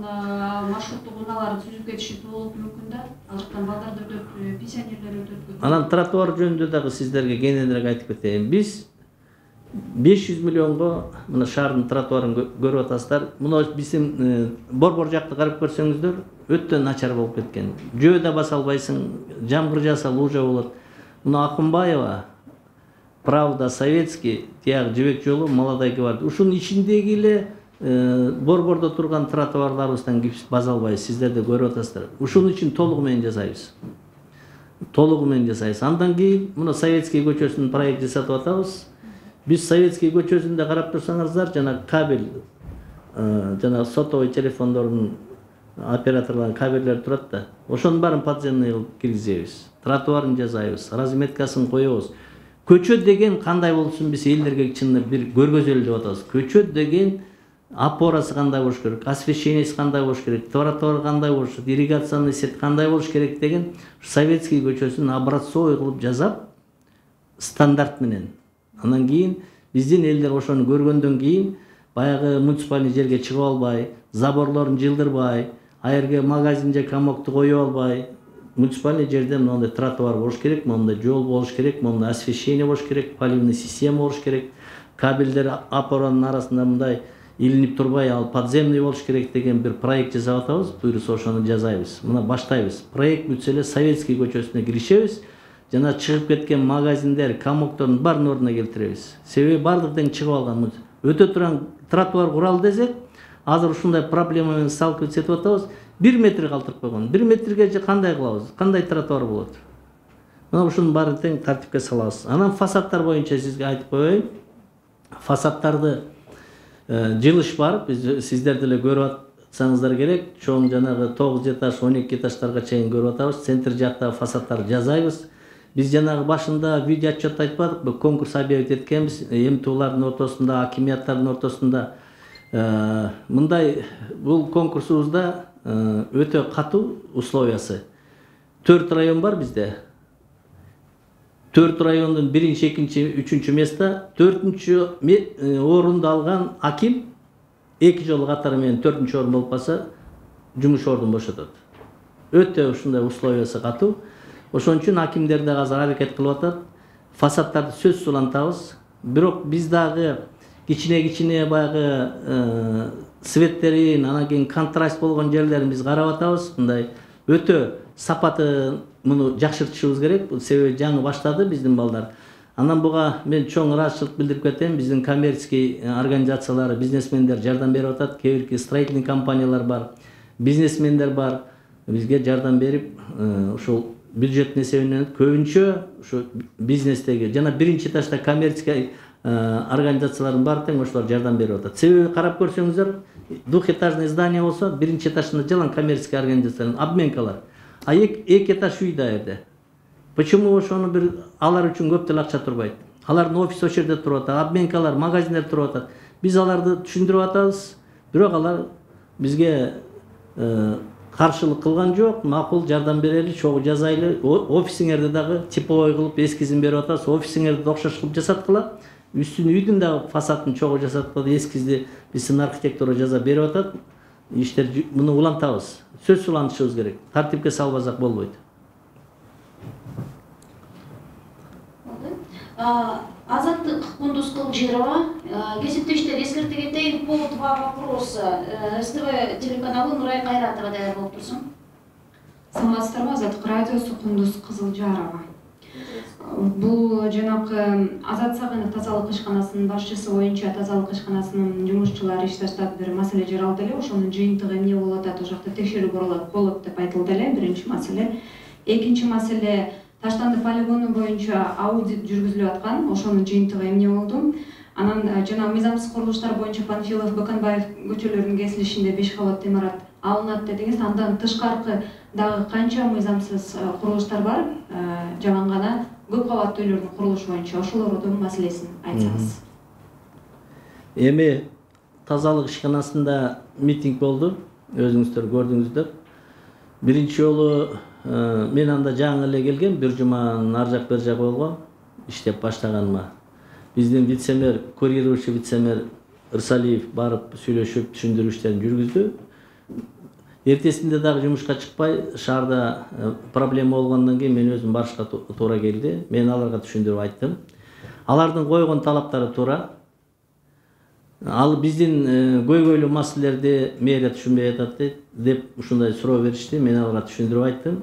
маршруттук унаалар сүзүп кетиши болуп мүмкүн да. Ал жактан балдар өтөт, пенсионерлер өтөт. Анан тротуар жөнүндө дагы сиздерге кененирээк айтып кетейин. Биз 500 миллионго мына шаардын тротуарын көрүп атасыздар. Мына биздин Борбор жакты карап көрсөңүздөр, өтө начар болуп кеткен. Жөө да баса албайсың, жамгыр жаса лужа болот. Мына Акымбаева, Правда, Советский, тияк жибек жолу, Молодойго бар. Ушунун ичиндеги эле Борбордо турган тротуарларыбыздан гипс база албайбыз. Сиздер да көрүп атасыздар. Ушунун үчүн толугу менен жасайбыз. Андан кийин мына Советский көчөсүнүн проект жасатып атабыз. Биз Советский көчөсүндө карап турсаңыздар, жана кабель, жана сотовый телефондордун операторлордун кабелдери турат да. Ошонун баарын подземный кылып киргизебиз. Тротуарын жасайбыз, разметкасын коебуз. Көчө деген кандай болсун, биз элдерге чынында бир көргөзөлү деп атабыз. Көчө деген опорасы кандай болуш керек, освещениеси кандай болуш керек, тротуар кандай болуш керек, ирригационный сет кандай болуш керек деген Советский көчөсүн образцовый кылып жасап, стандарт менен. Анан кийин биздин элдер ошону көргөндөн кийин баягы муниципальный жерге чыгып албай, заборлорун жылдырбай, аерге магазин же комокту коюп албай, муниципальный жерде мындай тротуар болуш керек, мындай жол болуш керек, мындай освещение болуш керек, поливный система болуш керек, кабелдер опоранын арасында мындай илинип турбай, ал подземный болуш керек деген бир проект жасап атабыз. Буюрса ошону жасайбыз. Мына баштайбыз. Проект бүтсө эле Советский көчөсүнө киришебиз. Жана чыгып кеткен магазиндер, комоктордун баарын ордуна келтиребиз. Себеби бардык тең чыгып алган. Өтө турган тротуар куралы десек, азыр ушундай проблема менен сталкиваться этип атабыз. 1 метр калтырып койгон. 1 метрге же кандай кылабыз? Кандай тротуар болот? Мына ушунун баарын тең тартипке салабыз. Анан фасадтар боюнча сизге айтып коеюн. Фасадтарды жылыш бар. Биз сиздер деле көрүп атсаңыздар керек. Чоң жанагы 9 этаж, 12 этаждарга чейин көрүп атабыз. Центр жактагы фасадтарды жасайбыз. Биз жанагы башында видео отчетто айтпадыкпы, конкурс объявить эткенбиз, МТУлардын ортосунда, акимияттардын ортосунда. Мындай бул конкурсубузда өтө катуу условиясы. 4 район бар бизде. 4 райондун 1-нчи, 2-нчи, 3-нчү места, 4-нчү орунду алган аким 2 жолу катары менен 4-нчү орун болуп калса, жумуш ордун бошотот. Өтө ушундай условиясы катуу. Ошон үчүн акимдер да азыр аракет кылып атат. Фасадтарды сөзсүз улантабыз. Бирок биз дагы кичине баягы светтерин, анан кийин контраст болгон жерлерин биз карап атабыз. Мындай өтө сапаты муну жакшыртышыбыз керек. Себеби жаңы баштады биздин балдар. Анан буга мен чоң ыраазычылык билдирип кетем. Биздин коммерческий организациялар, бизнесмендер жардам берип атат. Кээ-бирки строительный компаниялар бар, бизнесмендер бар. Бизге жардам берип, ушул бюджеттин эсебинен көбүнчө ушу бизнестеги жана 1-нчи этажда коммерческий организациялардын баары тең ошолор жардам берип атат. Себеби карап көрсөңүздөр, двухэтажный здание болсо, 1-нчи этажында жалаң коммерческий организациялар, обменкалар. А 2 этаж үй да жерде. Почему ошону бир алар үчүн көп деле акча турбайт? Алардын офиси ошол жерде туруп атат, обменкалар, магазиндер туруп атат. Биз аларды түшүндүрүп атабыз, бирок алар бизге каршылык кылган жок, макул жардам берели, чогуу жасайлы. Офисиңерди дагы типовой кылып эскизин берип атабыз. Офисиңерди окшош кылып жасаткыла. Үстүн үйдүн дагы фасадын чогуу жасаткыла, эскизди биздин архитектура жаза берип атат. иштер муну улантабыз. Сөз улантышыбыз керек. Тартипке салбасак болбойт. Азаттык Кундуз Кылжирова, кесиптештер эскерте кетейин, по два вопроса. СТВ телеканалы Нурай Кайратова даяр болуп турсун. Саламатсыздарбы, Азаттык радиосу Кундуз Кызылжарова. Бул жанакы Азат Сагынов тазалык ишканасынын башчысы боюнча тазалык ишканасынын жумушчулары ишташтап бир маселе жаралды эле, ошонун жыйынтыгы эмне болуп атат, ошол жакта текшерүү болот деп айтылды эле, биринчи маселе. Экинчи маселе Таштанды полигону боюнча аудит жүргүзүлүп аткан, ошонун жыйынтыгы эмне болду? Анан жана мыйзамсыз курулуштар боюнча Панфилов, Баканбаев көчөлөрүнүн кесилишинде 5 кабатты имарат алынат дедиңиз. Андан тышкаркы дагы канча мыйзамсыз курулуштар бар? Жаман гана көп кабаттуу үйлөрдүн курулушу боюнча ошолордун маселесин айтсаңыз. Эми тазалык ишканасында митинг болду, өзүңүздөр көрдүңүздөр. Биринчи жолу мен анда жаңы эле келгем, бир жуманын ар жак бер жак болгон, иштеп баштаганыма. Биздин вице-мэр, курирующий вице-мэр Ырсалиев барып сүйлөшүп, түшүндүрүү иштерин жүргүздү. Эртесинде дагы жумушка чыкпай, шаарда проблема болгондон кийин мен өзүм барышка туура келди. Мен аларга түшүндүрүп айттым. Алардын койгон талаптары туура. Ал биздин көйгөйлүү маселелерди мэрия түшүнбөй атат деп ушундай суроо беришти. Мен аларга түшүндүрүп айттым.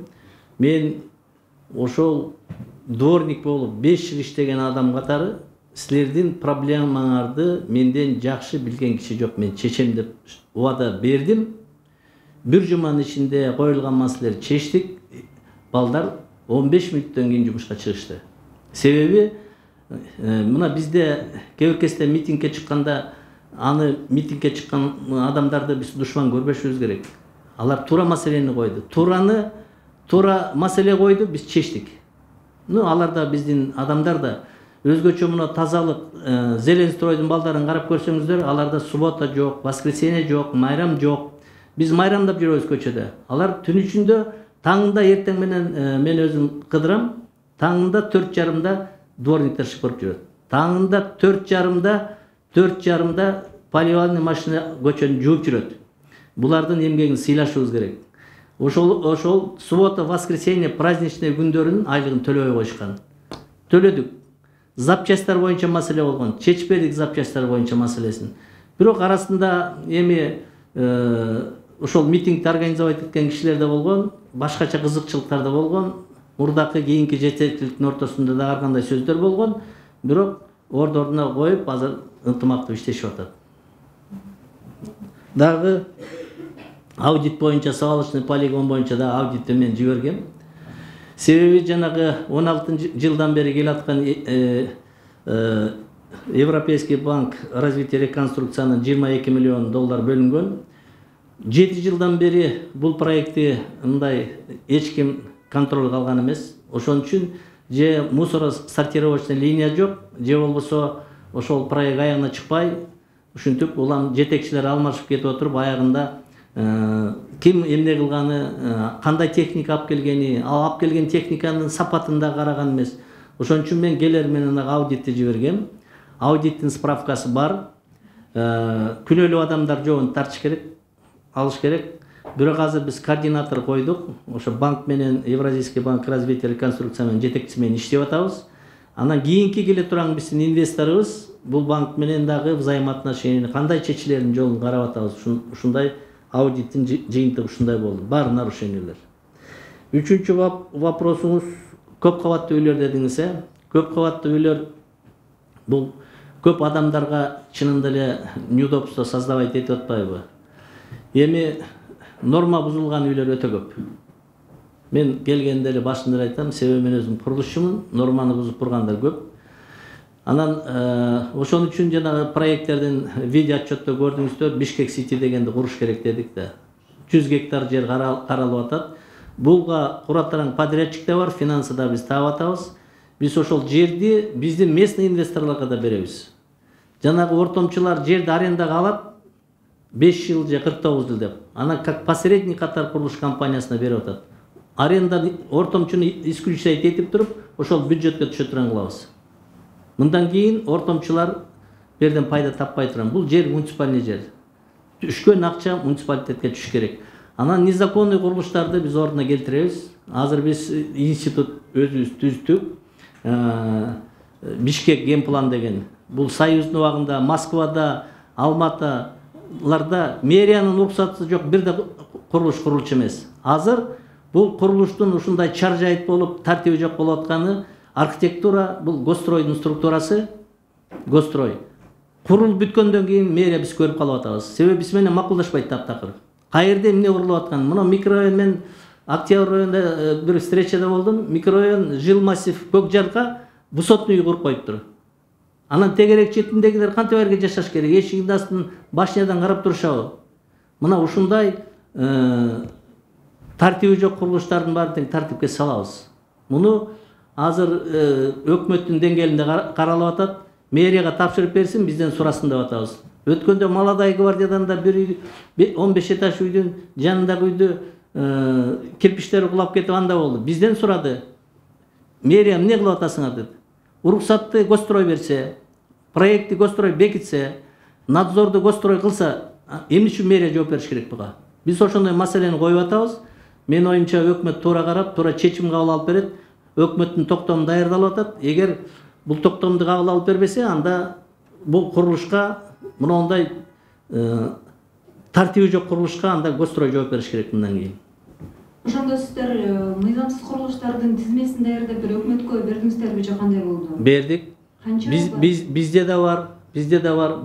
Мен ошол дворник болуп 5 жыл иштеген адам катары силердин проблемаңарды менден жакшы билген киши жок, мен чечем деп убада бердим. Бир жуманын ичинде коюлган маселелерди чечтик. Балдар 15 мүнөттөн кийин жумушка чыгышты. Себеби мына бизде кээ бир кезде митингге чыкканда аны митингге чыккан адамдарды биз душман көрбөшүбүз керек. Алар туура маселени койду. Туура маселе койду, биз чечтик. Алар да биздин адамдар да өзгөчө мына тазалык, Зеленстройдун балдарын карап көрсөңүздөр, аларда суббота жок, воскресенье жок, майрам жок. Биз майрамдап жүрөбүз көчөдө. Алар түн ичинде таңында эртең менен мен өзүм кыдырам, таңында 4:30 дворниктер шыпырып жүрөт. Таңында 4:30 поливальный машина көчөнү жууп жүрөт. Булардын эмгегин сыйлашыбыз керек. Ошол суббота, воскресенье, праздничный күндөрүнүн айлыгын төлөбөй коюшкан. Төлөдүк. Запчасттар боюнча маселе болгон. Чечпедик запчасттар боюнча маселесин. Бирок арасында эми ошол митингди организовать эткен кишилер да болгон, башкача кызыкчылыктар да болгон. Мурдакы кийинки жетекчиликтин ортосунда да ар кандай сөздөр болгон. Бирок ордуна коюп, азыр ынтымактуу иштешип атат. Дагы аудит боюнча, свалочный полигон боюнча да аудитти мен жибергем. Себеби жанагы 16-жылдан бери келаткан Европейский банк развития реконструкциянын 22 миллион доллар бөлүнгөн. 7 жылдан бери бул проекти мындай эч ким контролго алган эмес. Ошон үчүн же мусоросортировочный линия жок, же болбосо ошол проект аягына чыкпай, ушинтип улам жетекчилер алмашып кетип отуруп, аягында ким эмне кылганы, кандай техника алып келгени, алып келген техниканын сапатын да караган эмес. Ошон үчүн мен келер менен аудитти жибергем. Аудиттин справкасы бар. Күнөөлүү адамдар жоон тартыш керек, алыш керек. Бирок азыр биз координатор койдук. Ошо банк менен Евразийский банк развития реконструкция менен жетекчиси менен иштеп атабыз. Анан кийинки келе турган биздин инвесторубуз бул банк менен дагы взаимоотношения кандай чечилердин жолун карап атабыз. Ушундай аудиттин жыйынтыгы ушундай болду. Бар нарушениялар. Үчүнчү вопросуңуз көп кабаттуу үйлөр дедиңиз. Көп кабаттуу үйлөр бул көп адамдарга чынында эле неудобство создавать этип атпайбы? Эми норма бузулган үйлөр өтө көп. Мен келгенде эле башында айтам, себеби мен өзүм курулушчумун, норманы бузуп тургандар көп. Анан ошон үчүн жанагы проекттердин видео отчетто көрдүңүздөр, Бишкек Сити дегенди куруш керек дедик да. 100 гектар жер каралып атат. Булга кураттаран подрядчик да бар, финансы да биз таап атабыз. Биз ошол жерди биздин местный инвесторлорго да беребиз. Жанагы ортомчулар жерди арендага алат 5 жыл же 49 жыл деп. Ана как посредник катар курулуш компаниясына берип атат. Аренда ортомчуну исключать этип туруп, ошол бюджетке түшө турган кылабыз. Мындан кийин ортомчулар берден пайда таппай турган. Бул жер муниципальный жер. түшкөн акча муниципалитетке түшүш керек. Анан незаконный курулуштарды биз ордуна келтиребиз. Азыр биз институт өзүбүз түздүк. Бишкек генплан деген. Бул Союздун убагында Москвада, Алматаларда мэриянын уруксаты жок, бир да курулуш курулчу эмес. Азыр бул курулуштун ушундай чаржайыт болуп, тартиби жок болуп атканы архитектура, бул гостройдун структурасы, гострой. Курулуп бүткөндөн кийин мэрия биз көрүп калып атабыз. Себеби биз менен макулдашпайт таптакыр. Каерде эмне курулуп аткан? Мына микрорайон, мен Октябрь районунда бир встречада болдум. Микрорайон жыл массив Көкжарга высотный үй куруп коюптур. Анан тегерек четиндегилер кантип жерге жашаш керек? Эшигин астын башнядан карап турушабы? Мына ушундай тартиби жок курулуштардын баарын тең тартипке салабыз. Муну азыр өкмөттүн деңгээлинде каралып атат. Мэрияга тапшырып берсин, бизден сурасын деп атабыз. Өткөндө Молодая гвардиядан да бир үй, 15 этаж үйдүн жанындагы үйдү кирпиштери кулап кетип анда болду. Бизден сурады. Мэрия эмне кылып атасыңар деп. Уруксатты гострой берсе, проектти гострой бекитсе, надзорду гострой кылса, эмне үчүн мэрия жооп бериш керек буга? Биз ошондой маселени коюп атабыз. Мен оюмча өкмөт туура карап, туура чечим кабыл алып берет. Өкмөттүн токтому даярдалып атат. Эгер бул токтомду кабыл алып бербесе, анда бул курулушка мындай тартиби жок курулушка анда гострой жооп бериш керек мындан кийин. Ошондо сиздер мыйзамсыз курулуштардын тизмесин даярдап бир өкмөткө бердиңиздерби же кандай болду? Бердик. Канча? Bizde de var.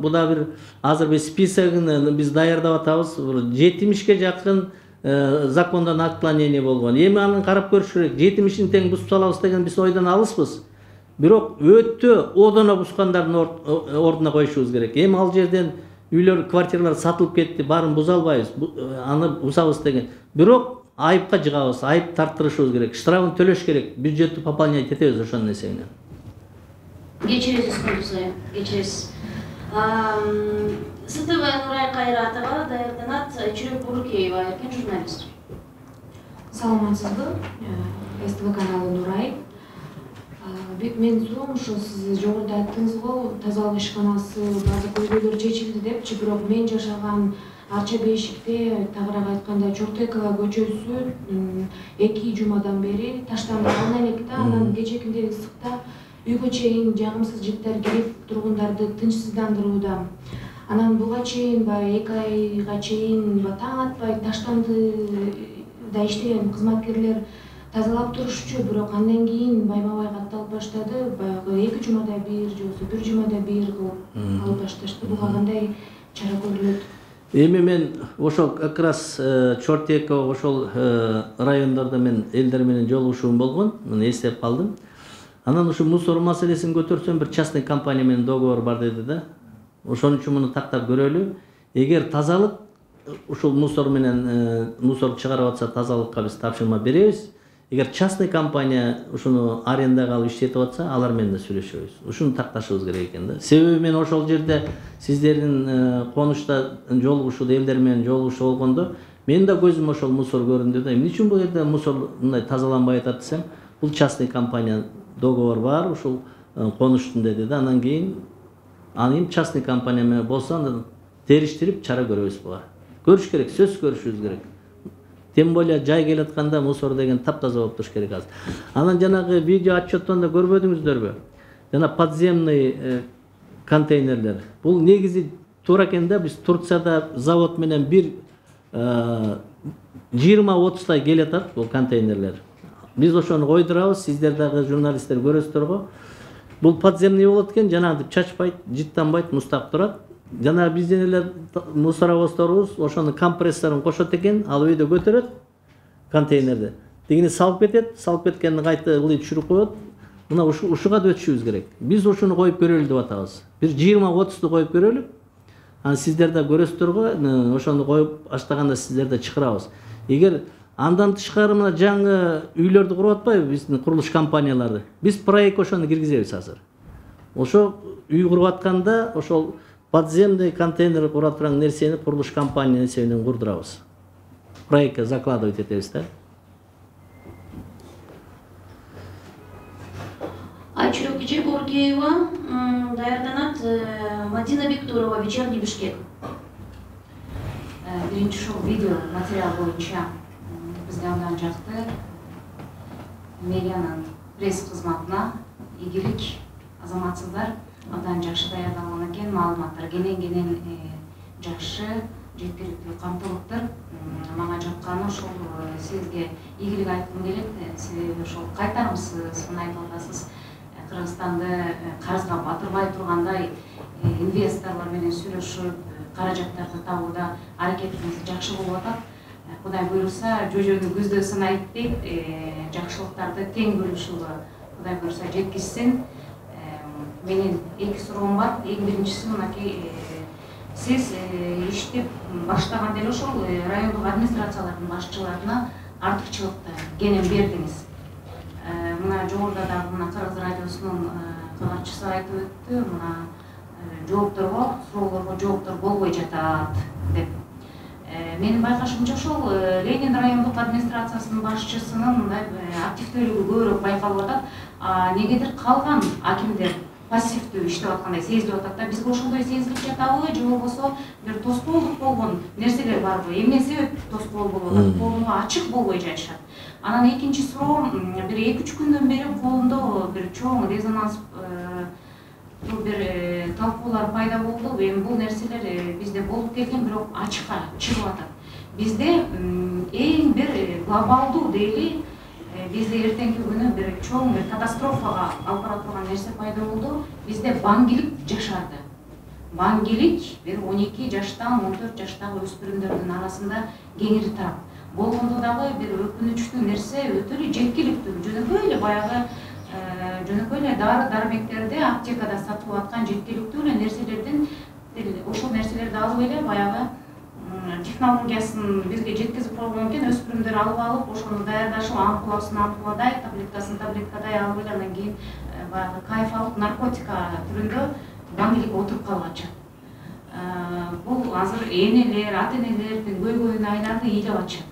Bu da bir hazır bir списогун biz даярдап атабыз. 70-ке жакын закондон отклонение болгон. Эми аны карап көрүш керек. 70-ин тең бузуп салабыз деген биз ойдон алыспыз. Бирок өтө одоно бузгандардын ордуна коюшубуз керек. Эми ал жерден үйлөр, квартиралар сатылып кетти, баарын буза албайбыз. Аны бузабыз деген. Бирок айыпка жыгабыз, айып тарттырышыбыз керек. Штрафын төлөш керек. Бюджеттти пополнять этебиз ошонун эсебинен. Geçiriz konusuna, geçiriz. Sıtıva Nuray Kayratova, Dairdanat Çürük Burukeyeva, erken jurnalist. Саламатсызбы? СТВ каналы Нурай. Мен суум ушу сиз жогоруда айттыңыз го, тазалык ишканасы баары көйгөйлөр чечилди депчи, бирок мен жашаган Арча Бейшикте, тагыраак айтканда Чортекова көчөсү 2 жумадан бери таштанды. Андан электе, анан кечекиндеги ысыкта үйгө чейин жагымсыз жыттар кирип тургундарды тынчсыздандырууда. Анан буга чейин 2 айга чейин таң атпай таштанды да иштеген кызматкерлер тазалап турушчу, бирок андан кийин байма-бай катталып баштады. Баягы 2 жумада бир же болбосо 1 жумада бир кылып алып башташты. Буга кандай чара көрүлөт? Эми мен ошол как раз Чортекова ошол райондордо мен элдер менен жолугушуум болгон. Муну эстеп калдым. Анан ушу мусор маселесин көтөрсөм, бир частный компания менен договор бар деди да. Ошон үчүн муну тактап көрөлү. Эгер тазалык ушул мусор менен мусор чыгарып атса, тазалыкка биз тапшырма беребиз. Эгер частный компания ушуну арендага алып иштетип атса, алар менен да сүйлөшөбүз. Ушуну такташыбыз керек экен да. Себеби мен ошол жерде сиздердин конушта жолугушуу, элдер менен жолугушуу болгондо, мен да көзүм ошол мусор көрүндү да. Эмне үчүн бул жерде мусор мындай тазаланбай атат десем, бул частный компания договор бар, ушул конуштун деди да. Андан кийин анын частный компания менен болсо, анда териштирип чара көрөбүз буга. Көрүш керек, сөз көрүшүбүз керек. Тем более жай келатканда мусор деген таптаза болуп туруш керек азыр. Анан жанагы видео отчеттон да көрбөдүңүздөрбү? Жана подземный контейнерлер. Бул негизи туура экен да, биз Турцияда завод менен бир 20-30 келатат бул контейнерлер. Биз ошону койдурабыз, сиздер дагы журналисттер көрөсүздөр го. Бул подземный болот экен, жанагы чачпайт, жыттанбайт, мустап турат. Жана бизден эле мусоровозторубуз ошону компрессорун кошот экен, ал үйдө көтөрөт контейнерди. Тигини салып кетет, салып кеткенди кайта ылый түшүрүп коет. Мына ушуга да өтүшүбүз керек. Биз ошону коюп көрөлү деп атабыз. Бир 20-30 коюп көрөлү. Анан сиздер да көрөсүздөр го, ошону коюп баштаганда сиздер да чакырабыз. Эгер андан тышкары мына жаңы үйлөрдү куруп атпайбы биздин курулуш компанияларды? Биз проект ошону киргизебиз азыр. Ошо үй куруп атканда ошол подземный контейнер кура турган нерсени курулуш компания эсебинен курдурабыз. Проектке закладывать этебиз да. Айчурек Буркеева, Даирданат Мадина Бектурова, Вечерний Бишкек. биринчи ушул видео материал боюнча бизге андан жакты мэриянын пресс кызматына ийгилик азаматсыздар абдан жакшы даярдалган экен, маалыматтар кенен жакшы жеткиликтүү камтылыптыр. Мага жакканы ошол сизге ийгилик айткым келет, себеби ошол кайтарымсыз мына айтып атасыз, Кыргызстанды карызга батырбай тургандай инвесторлор менен сүйлөшүп, каражаттарды табууда аракетиңиз жакшы болуп атат. Кудай буйруса, жожөнү күздө сынайт дейт, жакшылыктарды тең бөлүшүүгө Кудай буйруса жеткизсин. Менин эки суроом бар. Эң биринчиси мынакей, сиз иштеп баштаганда эле ошол райондук администрациялардын башчыларына артыкчылыкты кенен бердиңиз. Мына жогоруда дагы мына Кыргыз радиосунун кабарчысы айтып өттү, мына жоопторго, суроолорго жооптор болбой жатат деп. Менин байкашымча ошол Ленин райондук администрациясынын башчысынын мындай активдүүлүгү көбүрөөк байкалып атат. Негедир калган акимдер пассивдүү иштеп аткандай сезилип атат да, бизге ошондой сезилип жатабы, же болбосо бир тоскоолдук болгон нерселер барбы? Эмне себеп тоскоол болуп атат? Колунга ачык болбой жатышат. Анан экинчи суроом, бир 2-3 күндөн бери колумда бир чоң резонанс бир талкуулар пайда болду. Эми бул нерселер бизде болуп келген, бирок ачыкка чыгып атат. Бизде эң бир глобалдуу дейли, бизде эртеңки күнү бир чоң бир катастрофага алып бара турган нерсе пайда болду. Бизде баңгилик жашарды. Баңгилик бир 12 жаштан 14 жаштагы өспүрүмдөрдүн арасында кеңири тарап. Болгондо дагы бир өкүнүчтүү нерсе, өтө эле жеткиликтүү, жөнөкөй эле баягы жөнөкөй эле дары-дармектерди аптекада сатып аткан жеткиликтүү эле нерселердин ошол нерселерди алып эле баягы технологиясын бизге жеткизип койгон экен, өспүрүмдөр алып, ошону даярдашып, ампуласын ампуладай, таблеткасын таблеткадай алып эле анан кийин баягы кайф алып, наркотика түрүндө баңгиликке отуруп калгачы. Бул азыр энелер, ата-энелердин көйгөйүнө айланды, ыйлап атышат.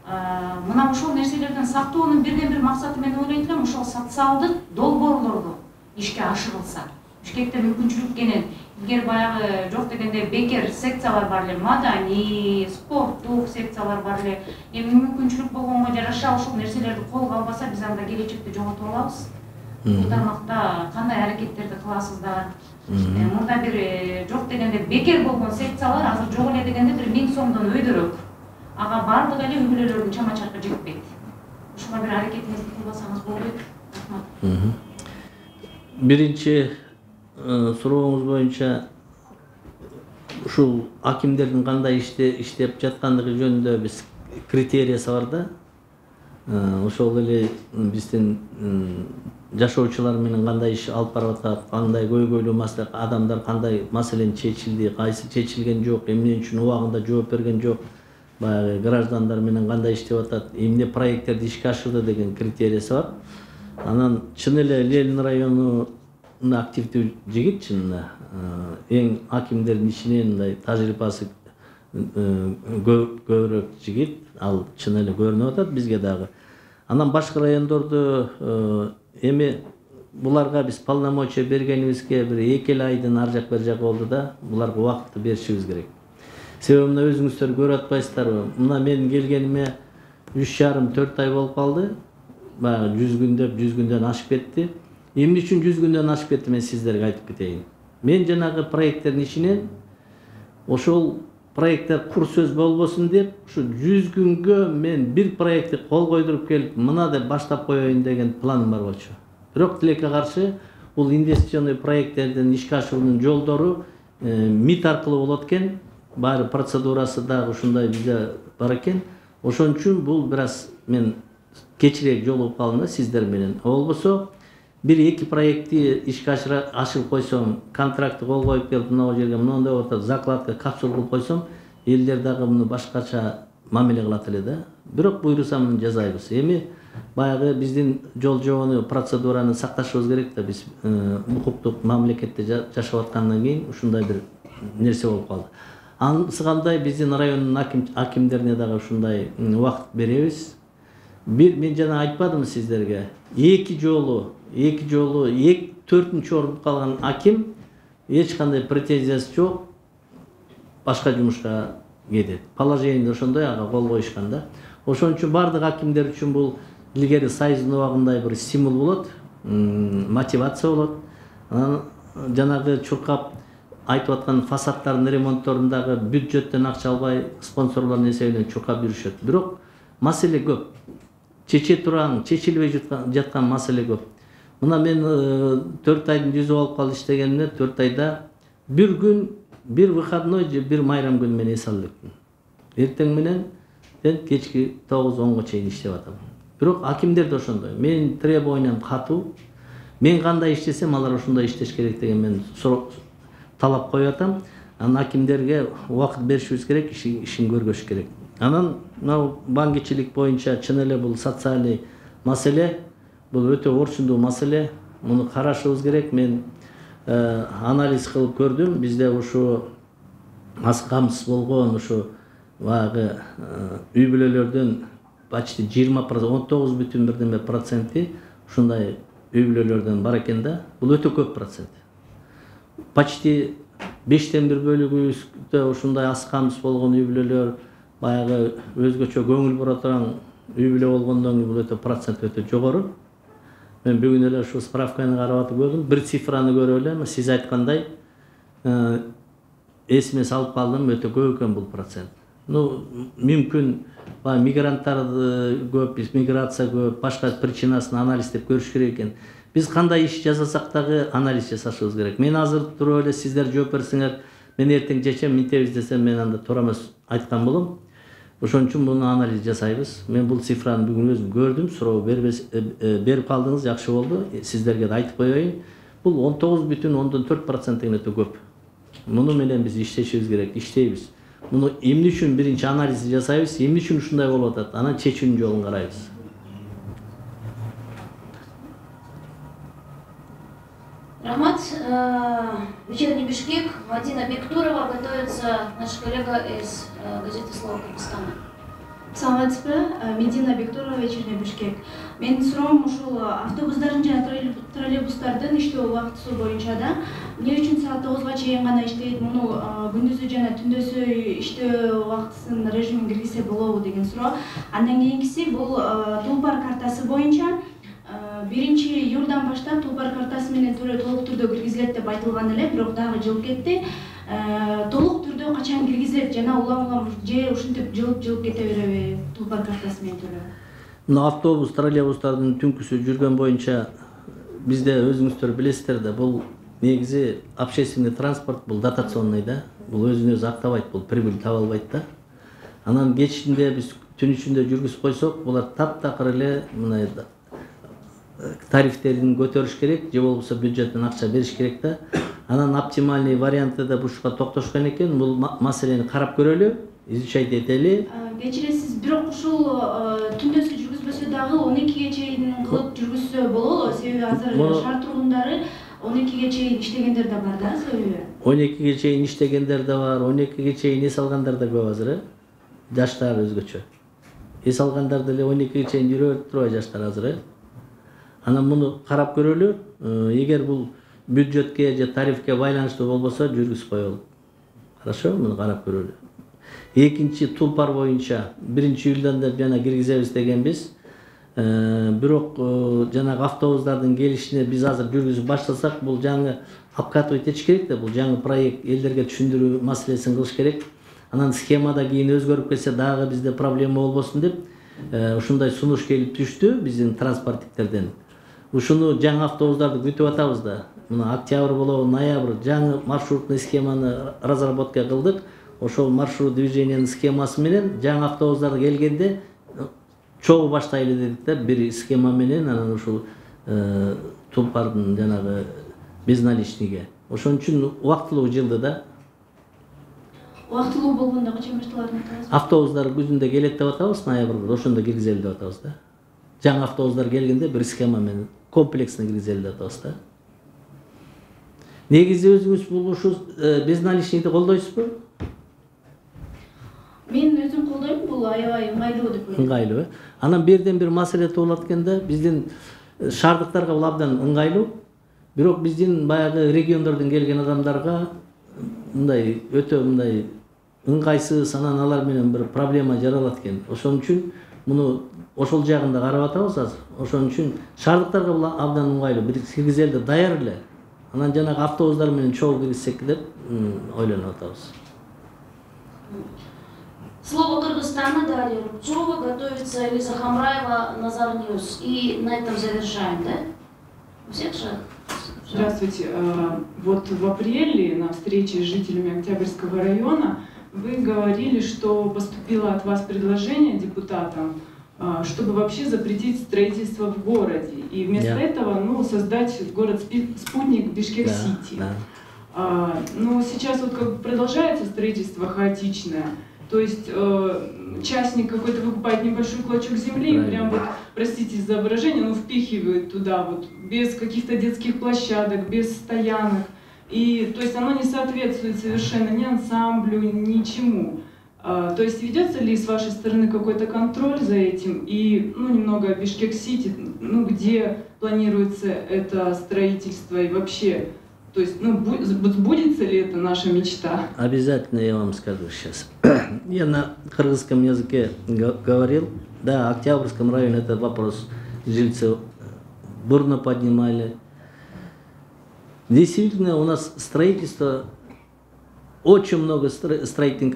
Мына ошол нерселерден сактоонун бирден бир максаты мен ойлойт элем, ошол социалдык долбоорлорду ишке ашырылса. Бишкекте мүмкүнчүлүк кенен, эгер баягы жок дегенде бекер секциялар бар эле, маданий, спорттук секциялар бар эле. Эми мүмкүнчүлүк болгонго жараша ошол нерселерди колго албаса, биз анда келечекте жоготуп алабыз. Бул тармакта кандай аракеттерди кыласыздар? Мурда бир жок дегенде бекер болгон секциялар азыр жок эле дегенде бир 1000 сомдон өйдөрөөк. Ага бардык эле үй-бүлөлөрдүн чама-чаркы жетпейт. Ушуга бир аракетиңизди кылбасаңыз болбойт. Рахмат. Биринчи сурооңуз боюнча ушул акимдердин кандай иштеп жаткандыгы жөнүндө биз критериясы бар да. Ошол эле биздин жашоочулар менен кандай иш алып барып атат, кандай көйгөйлүү маселе, адамдар кандай маселени чечилди, кайсы чечилген жок, эмне үчүн убагында жооп берген жок, баягы граждандар менен кандай иштеп атат, эмне проекттерди ишке ашырды деген критериясы бар. Анан чын эле Ленин районунун активдүү жигит, чынында эң акимдердин ичинен мындай тажрыйбасы көбүрөөк жигит, ал чын эле көрүнүп атат бизге дагы. Анан башка райондорду эми буларга биз полномочия бергенибизге бир 2 айдын ар жак бер жак болду да, буларга убакытты беришибиз керек. Себеби мына өзүңүздөр көрүп атпайсыздарбы? Мына менин келгениме 3,5-4 ай болуп калды. Баягы 100 күндө 100 күндөн ашып кетти. Эмне үчүн 100 күндөн ашып кетти, мен сиздерге айтып кетейин. Мен жанагы проекттердин ичинен ошол проекттер кур сөз болбосун деп, ушу 100 күнгө мен бир проектти кол койдуруп келип, мына деп баштап коеюн деген планым бар болчу. Бирок тилекке каршы бул инвестиционный проекттердин ишке ашыруунун жолдору МИД аркылуу болот экен. Баары процедурасы дагы ушундай бизде бар экен. Ошон үчүн бул бир аз мен кечирээк жолугуп калдым да сиздер менен. Болбосо 1-2 проектти ишке ашырып койсом, контрактты кол коюп келип, мына жерге мындай болуп, закладка капсул кылып койсом, элдер дагы муну башкача мамиле кылат эле да. Бирок буйруса муну жасайбыз. Эми баягы биздин жол жобону, процедураны сакташыбыз керек да, биз укуктук мамлекетте жашап аткандан кийин ушундай бир нерсе болуп калды. Ансыгандай биздин райондун акимдерине дагы ушундай убакыт беребиз. Мен жана айтпадымбы сиздерге? 2 жолу 4-нчү орунда калган аким эч кандай претензиясы жок. Башка жумушка кетет. Положение ошондой ага кол коюшкан да. Ошон үчүн бардык акимдер үчүн бул илгери союздун убагындай бир стимул болот, мотивация болот. Анан жанагы чуркап айтып аткан фасадтардын ремонтторун дагы бюджеттен акча албай спонсорлордун эсебинен чуркап жүрүшөт. Бирок маселе көп. Чече турган, чечилбей жаткан маселе көп. Мына мен 4 айдын жүзүп алып калып иштегенимде 4 айда бир күн, бир выходной же бир майрам күн мен эс алып өттүм. Эртең менен кечки 9-10го чейин иштеп атам. Бирок акимдер да ошондой. Менин требованиям катуу. Мен кандай иштесем алар ошондой иштеш керек деген мен талап коюп атам. Анан акимдерге убакыт беришибиз керек, ишин көргөзүш керек. Анан мына банкичилик боюнча чын эле бул социалдык маселе, бул өтө орчундуу маселе. Муну карашыбыз керек. Мен анализ кылып көрдүм. Бизде ушу аз камсыз болгон ушу баягы үй бүлөлөрдүн почти 20%, 19,1% ушундай үй бүлөлөрдөн бар экен да. Бул өтө көп процент. Почти 5тен 1 бөлүгүбүздө ушундай аз камсыз болгон үй бүлөлөр, баягы өзгөчө көңүл бура турган үй бүлө болгондон кийин бул өтө процент өтө жогору. Мен бүгүн эле ушу справканы карап атып көрдүм. Бир цифраны көрүп эле, сиз айткандай эсиме салып калдым, өтө көп экен бул процент. Мүмкүн мигранттар көп, миграция көп, башка причинасын анализдеп көрүш керек экен. Биз кандай иш жасасак дагы анализ жасашыбыз керек. Мен азыр туруп эле сиздер жооп берсеңер, мен эртең чечем, минтебиз десем, мен анда туура эмес айткан болом. Ошон үчүн буну анализ жасайбыз. Мен бул цифраны бүгүн өзүм көрдүм, суроо берип калдыңыз, жакшы болду. Сиздерге да айтып коеюн. Бул 19,4% өтө көп. Муну менен биз иштешибиз керек, иштейбиз. Муну эмне үчүн биринчи анализ жасайбыз, эмне үчүн ушундай болуп атат, анан чечүүнүн жолун карайбыз. Рамат, вечерний Бишкек, Мадина Бектурова, готовится наш коллега из газеты «Слово Кыргызстана». Саламатсызбы, Медина Бектурова, вечерний Бишкек. Мен суроом ушул автобустардын жана троллейбустардын иштөө убактысы боюнча да эмне үчүн саат 9га чейин гана иштейт, муну күндүзү жана түндөсү иштөө убактысынын режимин киргизсе болобу деген суроо. Андан кийинкиси бул Тулпар картасы боюнча 1-июлдан баштап Тулпар картасы менен толук түрдө киргизилет деп айтылган эле, бирок дагы жылып кетти. Толук түрдө качан киргизилет жана улам же ушинтип жылып кете береби Тулпар картасы менен төлөө? Мына автобус, троллейбустардын түнкүсү жүргөн боюнча бизде өзүңүздөр билесиздер да, бул негизи общественный транспорт, бул дотационный да, бул өзүн өзү актабайт, бул прибыль таба албайт да. Анан кечинде биз түн ичинде жүргүзүп койсок, булар таптакыр эле мына тарифтерин көтөрүш керек, же болбосо бюджеттен акча бериш керек да. Анан оптимальный варианты да бушка токтошкон экен. Бул маселени карап көрөлү, изучать этели. Кечиресиз, бирок ушул түндөсү жүргүзбөсө дагы 12ге чейин кылып жүргүзсө болобу? Себеби азыр шаар тургундары 12ге чейин иштегендер да бар да, себеби. 12ге чейин иштегендер да бар, 12ге чейин эс алгандар да көп азыр. Жаштар өзгөчө. Эс алгандар деле 12ге чейин жүрө турбай жаштар азыр. Анан муну карап көрөлү. Эгер бул бюджетке же тарифке байланыштуу болбосо жүргүзүп коелу. Хорошо, муну карап көрөлү. Экинчи Тулпар боюнча 1-июлдан деп жана киргизебиз дегенбиз. Бирок жанагы автобустардын келишине биз азыр жүргүзүп баштасак, бул жаңы обкатывать этиш керек да, бул жаңы проект элдерге түшүндүрүү маселесин кылыш керек. Анан схемада кийин өзгөрүп кетсе дагы бизде проблема болбосун деп ушундай сунуш келип түштү биздин транспорттиктерден. Ушуну жаңы автобустарды күтүп атабыз да. Мына октябрь болобу, ноябрь жаңы маршрутный схеманы разработка кылдык. Ошол маршрут движениянын схемасы менен жаңы автобустар келгенде чогуу баштайлы дедик да, бир схема менен анан ушул Тулпардын жанагы безналичныйге. Ошон үчүн убактылуу жылды да. Убактылуу болгондо качан башталарын айтабыз? Автобустар күзүндө келет деп атабыз, ноябрда, ошондо киргизели деп атабыз да. Жаңы автобустар келгенде бир схема менен комплексно киргизели деп атабыз да. Негизи өзүңүз бул ушу безналичныйды колдойсузбу? Мен өзүм колдойм, бул аябай ыңгайлуу деп ойлойм. Ыңгайлуу. Анан берден бир маселе туулат экенде, биздин шаардыктарга бул абдан ыңгайлуу. Бирок биздин баягы региондордон келген адамдарга мындай өтө мындай ыңгайсыз, анан алар менен бир проблема жаралат экен. Ошон үчүн муну ошол жагында карап атабыз азыр. Ошон үчүн шаардыктарга бул абдан ыңгайлуу. Бир киргизелди даяр эле. Анан жанагы автобустар менен чогуу киргизсек деп ойлонуп атабыз. Слово Кыргызстана далее. Рубцова, готовится Элиза Хамраева, Назар Ньюс. И на этом завершаем, да? У всех же? Здравствуйте. Вот в апреле на встрече с жителями Октябрьского района вы говорили, что поступило от вас предложение депутатам, чтобы вообще запретить строительство в городе. И вместо этого создать город-спутник Бишкек-Сити. Но сейчас вот как бы продолжается строительство хаотичное. То есть частник какой-то выкупает небольшой клочок земли, прям вот, простите за выражение, впихивает туда вот без каких-то детских площадок, без стоянок. И то есть оно не соответствует совершенно ни ансамблю, ничему. То есть ведется ли с вашей стороны какой-то контроль за этим? И немного о Бишкек-Сити, где планируется это строительство и вообще, то есть сбудется ли это наша мечта? Обязательно я вам скажу сейчас. Я на кыргызском языке говорил, да, в Октябрьском районе этот вопрос жильцы бурно поднимали. Действительно, у нас строительство, очень много строительных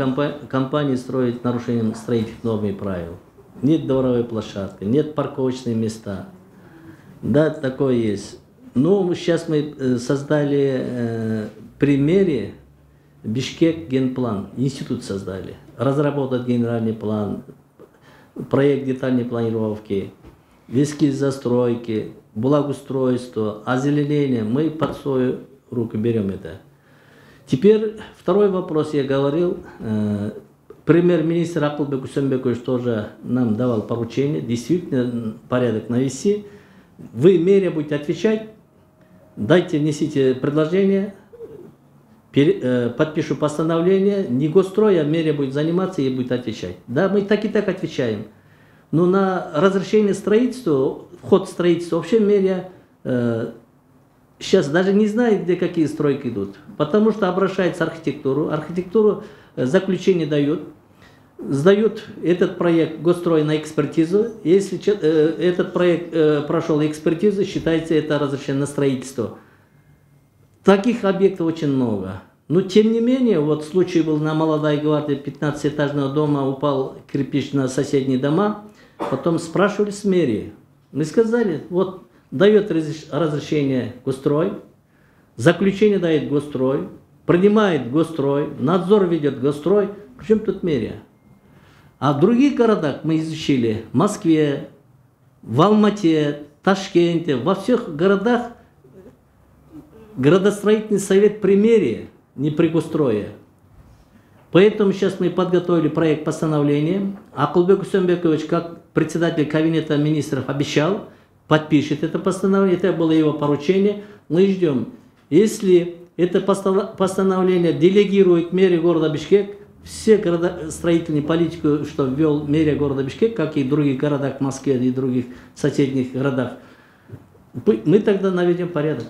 компаний строят нарушением строительных норм и правил. Нет дворовой площадки, нет парковочных места. Да, такое есть. Но сейчас мы создали при мэрии Бишкек генплан, институт создали. Разработать генеральный план, проект детальной планировки, веские застройки, благоустройство, озеленение. Мы под свою руку берем это. Теперь второй вопрос, я говорил. Премьер-министр Акылбек Усенбекович тоже нам давал поручение, действительно порядок навести. Вы, мэрия, будете отвечать, дайте, внесите предложение, подпишу постановление, не госстрой, а мэрия будет заниматься и будет отвечать. Да, мы так и так отвечаем. Но на разрешение строительства, вход в строительство, вообще мэрия сейчас даже не знает, где какие стройки идут. Потому что обращается архитектуру. Архитектуру заключение дает. Сдают этот проект госстрой на экспертизу. Если этот проект прошел экспертизу, считается это разрешение на строительство. Таких объектов очень много. Но тем не менее, вот случай был на Молодой гвардии, 15-этажного дома упал кирпич на соседние дома. Потом спрашивали с мэрии. Мы сказали, вот дает разрешение госстрой, заключение дает госстрой, принимает госстрой, надзор ведет госстрой. Причем тут мэрия? А в других городах мы изучили, в Москве, в Алмате, Ташкенте, во всех городах градостроительный совет при мэрии, не при госстрое. Поэтому сейчас мы подготовили проект постановления. Акылбек Усенбекович, как председатель кабинета министров, обещал, подпишет это постановление. Это было его поручение. Мы ждем. Если это постановление делегирует мэрии города Бишкек, все градостроительные политику, что ввел мэрия города Бишкек, как и в других городах, в Москве и других соседних городах, мы тогда наведем порядок.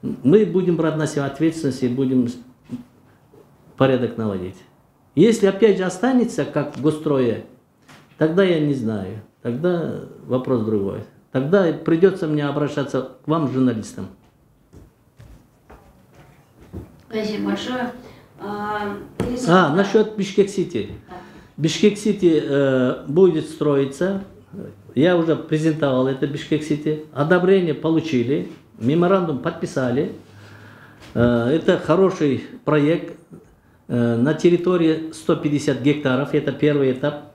Мы будем брать на себя ответственность и будем порядок наводить. Если опять же останется, как в госстрое, тогда я не знаю. Тогда вопрос другой. Тогда придется мне обращаться к вам, журналистам. Спасибо большое. Насчет Бишкек-Сити. Бишкек-Сити будет строиться. Я уже презентовал это Бишкек-Сити. Одобрение получили. Меморандум подписали. Это хороший проект. На территории 150 гектаров. Это первый этап.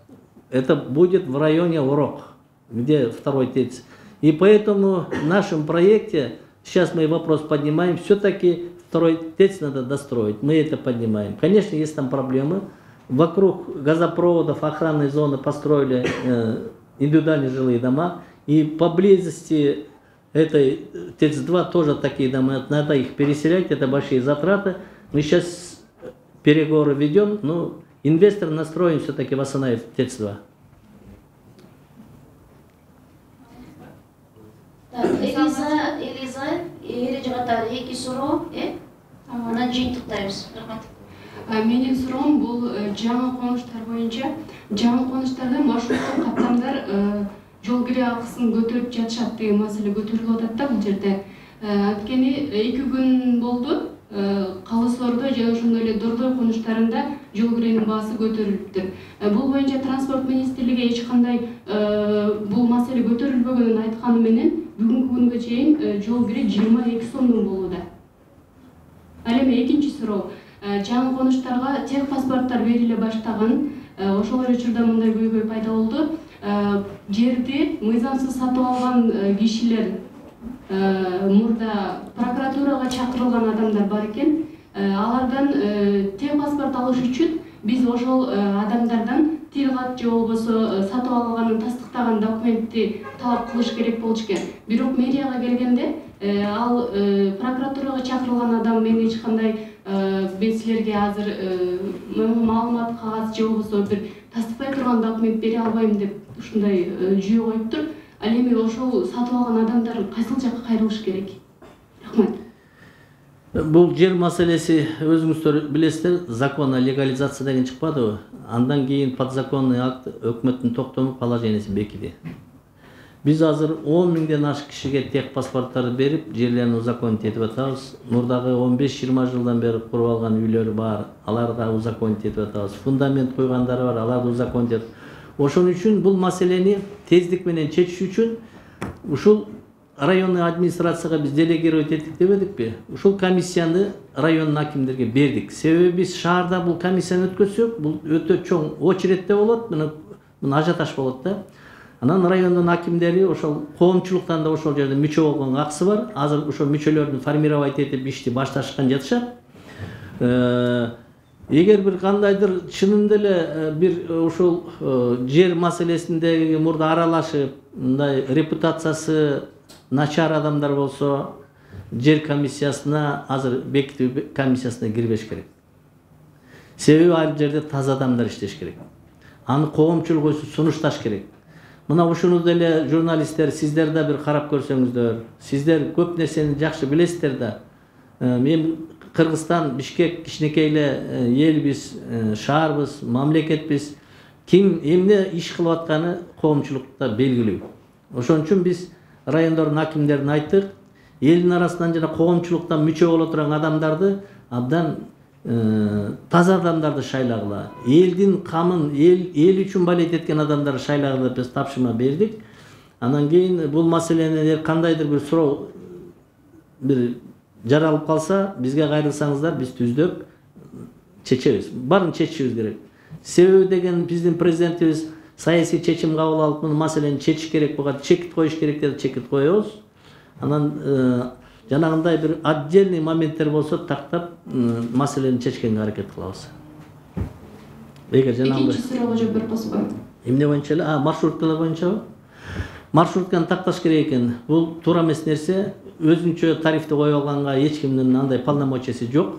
Это будет в районе Урок, где второй ТЭЦ. И поэтому в нашем проекте, сейчас мы вопрос поднимаем, все-таки второй ТЭЦ надо достроить. Мы это поднимаем. Конечно, есть там проблемы. Вокруг газопроводов, охранной зоны построили индивидуальные жилые дома. И поблизости этой ТЭЦ-2 тоже такие дома. Надо их переселять, это большие затраты. Мы сейчас переговоры ведем, но инвестор настроен все-таки восстановить ТЭЦ-2. Элиза, Ережгатар, эки суроо, анан жыйынтыктайбыз. Менин суроом бул жаңы конуштар боюнча, жаңы конуштарда маршруттук каттамдар жол кире акысын көтөрүп жатышат деген маселе көтөрүлүп атат да бул жерде. Анткени 2 күн болду, Калысордо жана ошондой эле Дордой конуштарында жол киренин баасы көтөрүлүптүр. Бул боюнча транспорт министрлиги эч кандай бул маселе көтөрүлбөгөнүн айтканы менен бүгүнкү күнгө чейин жол кире 22 сомдон болууда. Ал эми экинчи суроо. Жаңы конуштарга тех паспорттор бериле баштаган, ошол учурда мындай көйгөй пайда болду. Жерди мыйзамсыз сатып алган кишилер мурда прокуратурага чакырылган адамдар бар экен. Алардан тех паспорт алыш үчүн биз ошол адамдардан тил кат же болбосо сатып алганын тастыктаган документти талап кылыш керек болчу экен. Бирок мэрияга келгенде ал прокуратурага чакырылган адам мен эч кандай мен силерге азыр маалымат кагаз же болбосо бир тастыкпай турган документ бере албайм деп ушундай жүйө коюптур. Ал эми ошол сатып алган адамдар кайсыл жакка кайрылыш керек? Рахмат. Бул жер маселеси өзүңүздөр билесиздер, закон легализация деген чыкпадыбы? Андан кийин подзаконный акт өкмөттүн токтому положенияси бекиди. Биз азыр 10 миңден ашык кишиге тех паспорттарды берип, жерлерин узаконить этип атабыз. Мурдагы 15-20 жылдан бери куруп алган үйлөр бар, аларга узаконить этип атабыз. Фундамент койгандары бар, аларды узаконить этип. Ошон үчүн бул маселени тездик менен чечиш үчүн ушул районный администрацияга биз делегировать этtik дебедикпи? Ушул комиссияны райондун акимдерге бердик. Себеби биз шаарда бул комиссияны өткөзсөк, бул өтө чоң очередте болот, мына ажиотаж болот да. Анан райондун акимдери ошол коомчулуктан да ошол жерде мүчө болгонго акысы бар. Азыр ошол мүчөлөрдү формировать этип ишти башташкан жатышат. Эгер бир кандайдыр чынында эле бир ушул жер маселесиндеги мурда аралашып, мындай репутациясы начар адамдар болсо, жер комиссиясына азыр бекитүү комиссиясына кирбеш керек. Себеби ал жерде таза адамдар иштеш керек. Аны коомчулук өзү сунушташ керек. Мына ушуну деле журналисттер сиздер да бир карап көрсөңүздөр. Сиздер көп нерсени жакшы билесиздер да. Мен Кыргызстан, Бишкек кичинекей эле элбиз, шаарбыз, мамлекетбиз. Ким эмне иш кылып атканы коомчулукта белгилүү. Ошон үчүн биз райондордун акимдерине айттык, элдин арасынан жана коомчулуктан мүчө боло турган адамдарды абдан таза адамдарды шайлагыла. Элдин камын, эл үчүн балет эткен адамдарды шайлагыла деп биз тапшырма бердик. Андан кийин бул маселени кандайдыр бир суроо бир жаралып калса, бизге кайрылсаңыздар, биз түздөп чечебиз. Барын чечишибиз керек. Себеби деген биздин президентибиз саясий чечим кабыл алып, муну маселени чечиш керек болгон, чекит коюш керек деп чекит коебуз. Анан жанагындай бир отдельный моменттер болсо тактап маселени чечкенге аракет кылабыз. Эгер жанагындай Экинчи суроого жооп берип койсо. Эмне боюнча эле? Маршруткалар боюнчабы? Маршрутканы такташ керек экен. Бул туура эмес нерсе. Өзүнчө тарифти коюп алганга эч кимдин андай полномочиясы жок.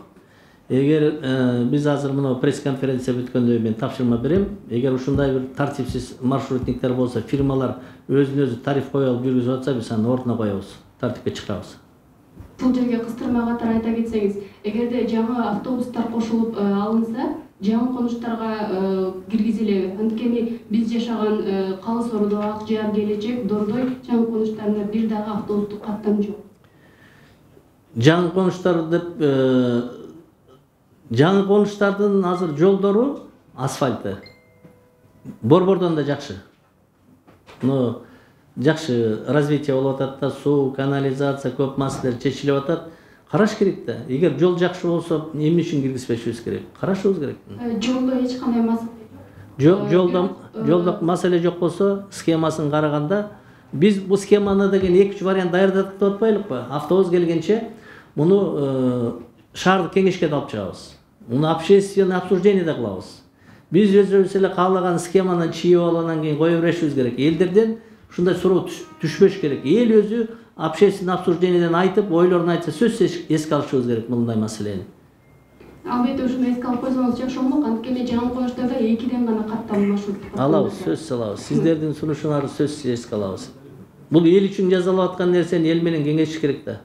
Эгер биз азыр мына пресс-конференция бүткөндө мен тапшырма берем. Эгер ушундай бир тартипсиз маршрутниктер болсо, фирмалар өзүнө тариф коюп алып жүргүзүп атса, биз аны ордуна коебуз, тартипке чыгарабыз. Бул жерге кыстырма катары айта кетсеңиз, эгерде жаңы автобустар кошулуп алынса, жаңы конуштарга киргизилеби? Анткени биз жашаган Калысордо, Акжар, Келечек, Дордой жаңы конуштарында бир дагы автобустук каттам жок. Жаңы конуштар деп жаңы конуштардын азыр жолдору асфальты. Борбордон да жакшы. Но жакшы развитие болуп атат да, суу, канализация, көп маселелер чечилип атат. Караш керек да. Эгер жол жакшы болсо, эмне үчүн киргизбешибиз керек? Карашыбыз керек. Жолдо эч кандай маселе жолдо маселе жок болсо, схемасын караганда, биз бул схеманы деген 2-3 вариант даярдадык деп атпайлыкпы? Автобус келгенче муну шаардык кеңешке алып чыгабыз. Муну общественный обсуждение да кылабыз. Биз өзүбүз эле каалаган схеманы чийип алгандан кийин кое беришибиз керек. Элдерден ушундай суроо түшпөш керек. Эл өзү общественный обсуждениеден айтып, ойлорун айтса, сөз эске алышыбыз керек мындай маселени. Албетте ушуну эске алып койсоңуз жакшы болмок, анткени жаңы конуштарда 2ден гана каттам маршрут. Алабыз, сөз алабыз. Сиздердин сунушуңарды сөз эске алабыз. Бул эл үчүн жазалап аткан нерсени эл менен кеңешиш керек да.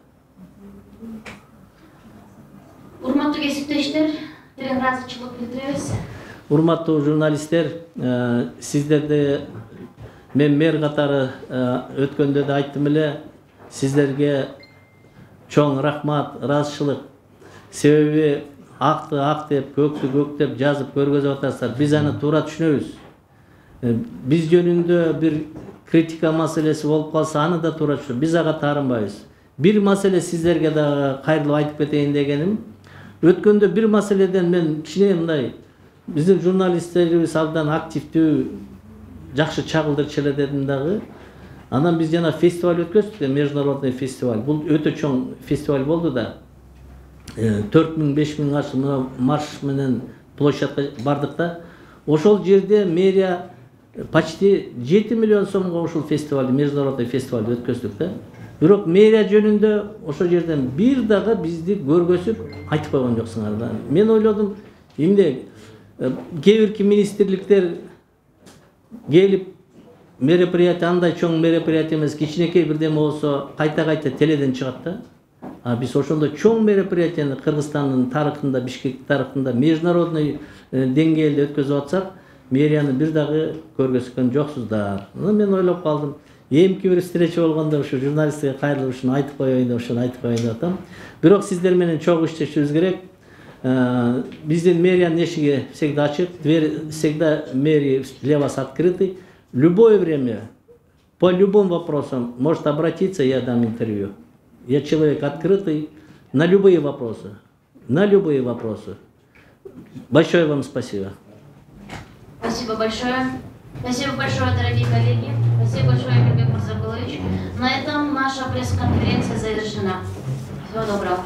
Урматтуу кесиптештер, разычылык билдиребиз. Урматтуу журналисттер, сиздерде мен мэр катары өткөндө да айттым эле, сиздерге чоң рахмат, ыраазычылык. Себеби акты ак деп, көктү көк деп жазып көргөзүп атасыздар. Биз аны туура түшүнөбүз. Биз жөнүндө бир критика маселеси болуп калса, аны да туура түшүнөбүз. Биз ага таарынбайбыз. Бир маселе сиздерге да кайрылып айтып кетейин дегеним. Өткөндө бир маселеден мен кичине мындай биздин журналисттерибиз абдан активдүү, жакшы чагылдырчу эле дедим дагы. Анан биз жана фестиваль өткөздүк, международный фестиваль. Бул өтө чоң фестиваль болду да. 4000-5000 ашык марш менен площадка бардык да. Ошол жерде мэрия почти 7 миллион сомго ушул фестиваль, международный фестиваль өткөздүк да. Бирок мэрия жөнүндө ошол жерден бир дагы бизди көргөзүп айтып койгон жоксуңар да. Мен ойлодум, эмне кээ бирки министрликтер келип мероприятие, андай чоң мероприятие эмес, кичинекей бирдеме болсо кайта теледен чыгат да. Биз ошондой чоң мероприятияны Кыргызстандын тарыхында, Бишкек тарыхында международный деңгээлде өткөзүп атсак, мэрияны бир дагы көргөзгөн жоксуздар. Мен ойлоп калдым, эмки бир встреча болгондо ушу журналистке кайрылып ушуну айтып коеюн деп атам. Бирок сиздер менен чогуу иштешибиз керек. Биздин мэриянын эшиги всегда ачык, дверь всегда мэрии для вас открыты. Любое время, по любым вопросам может обратиться, я дам интервью. Я человек открытый на любые вопросы. На любые вопросы. Большое вам спасибо. Спасибо большое. Спасибо большое, дорогие коллеги. Спасибо большое, Эмирбек Мурзакулович. На этом наша пресс-конференция завершена. Всего доброго.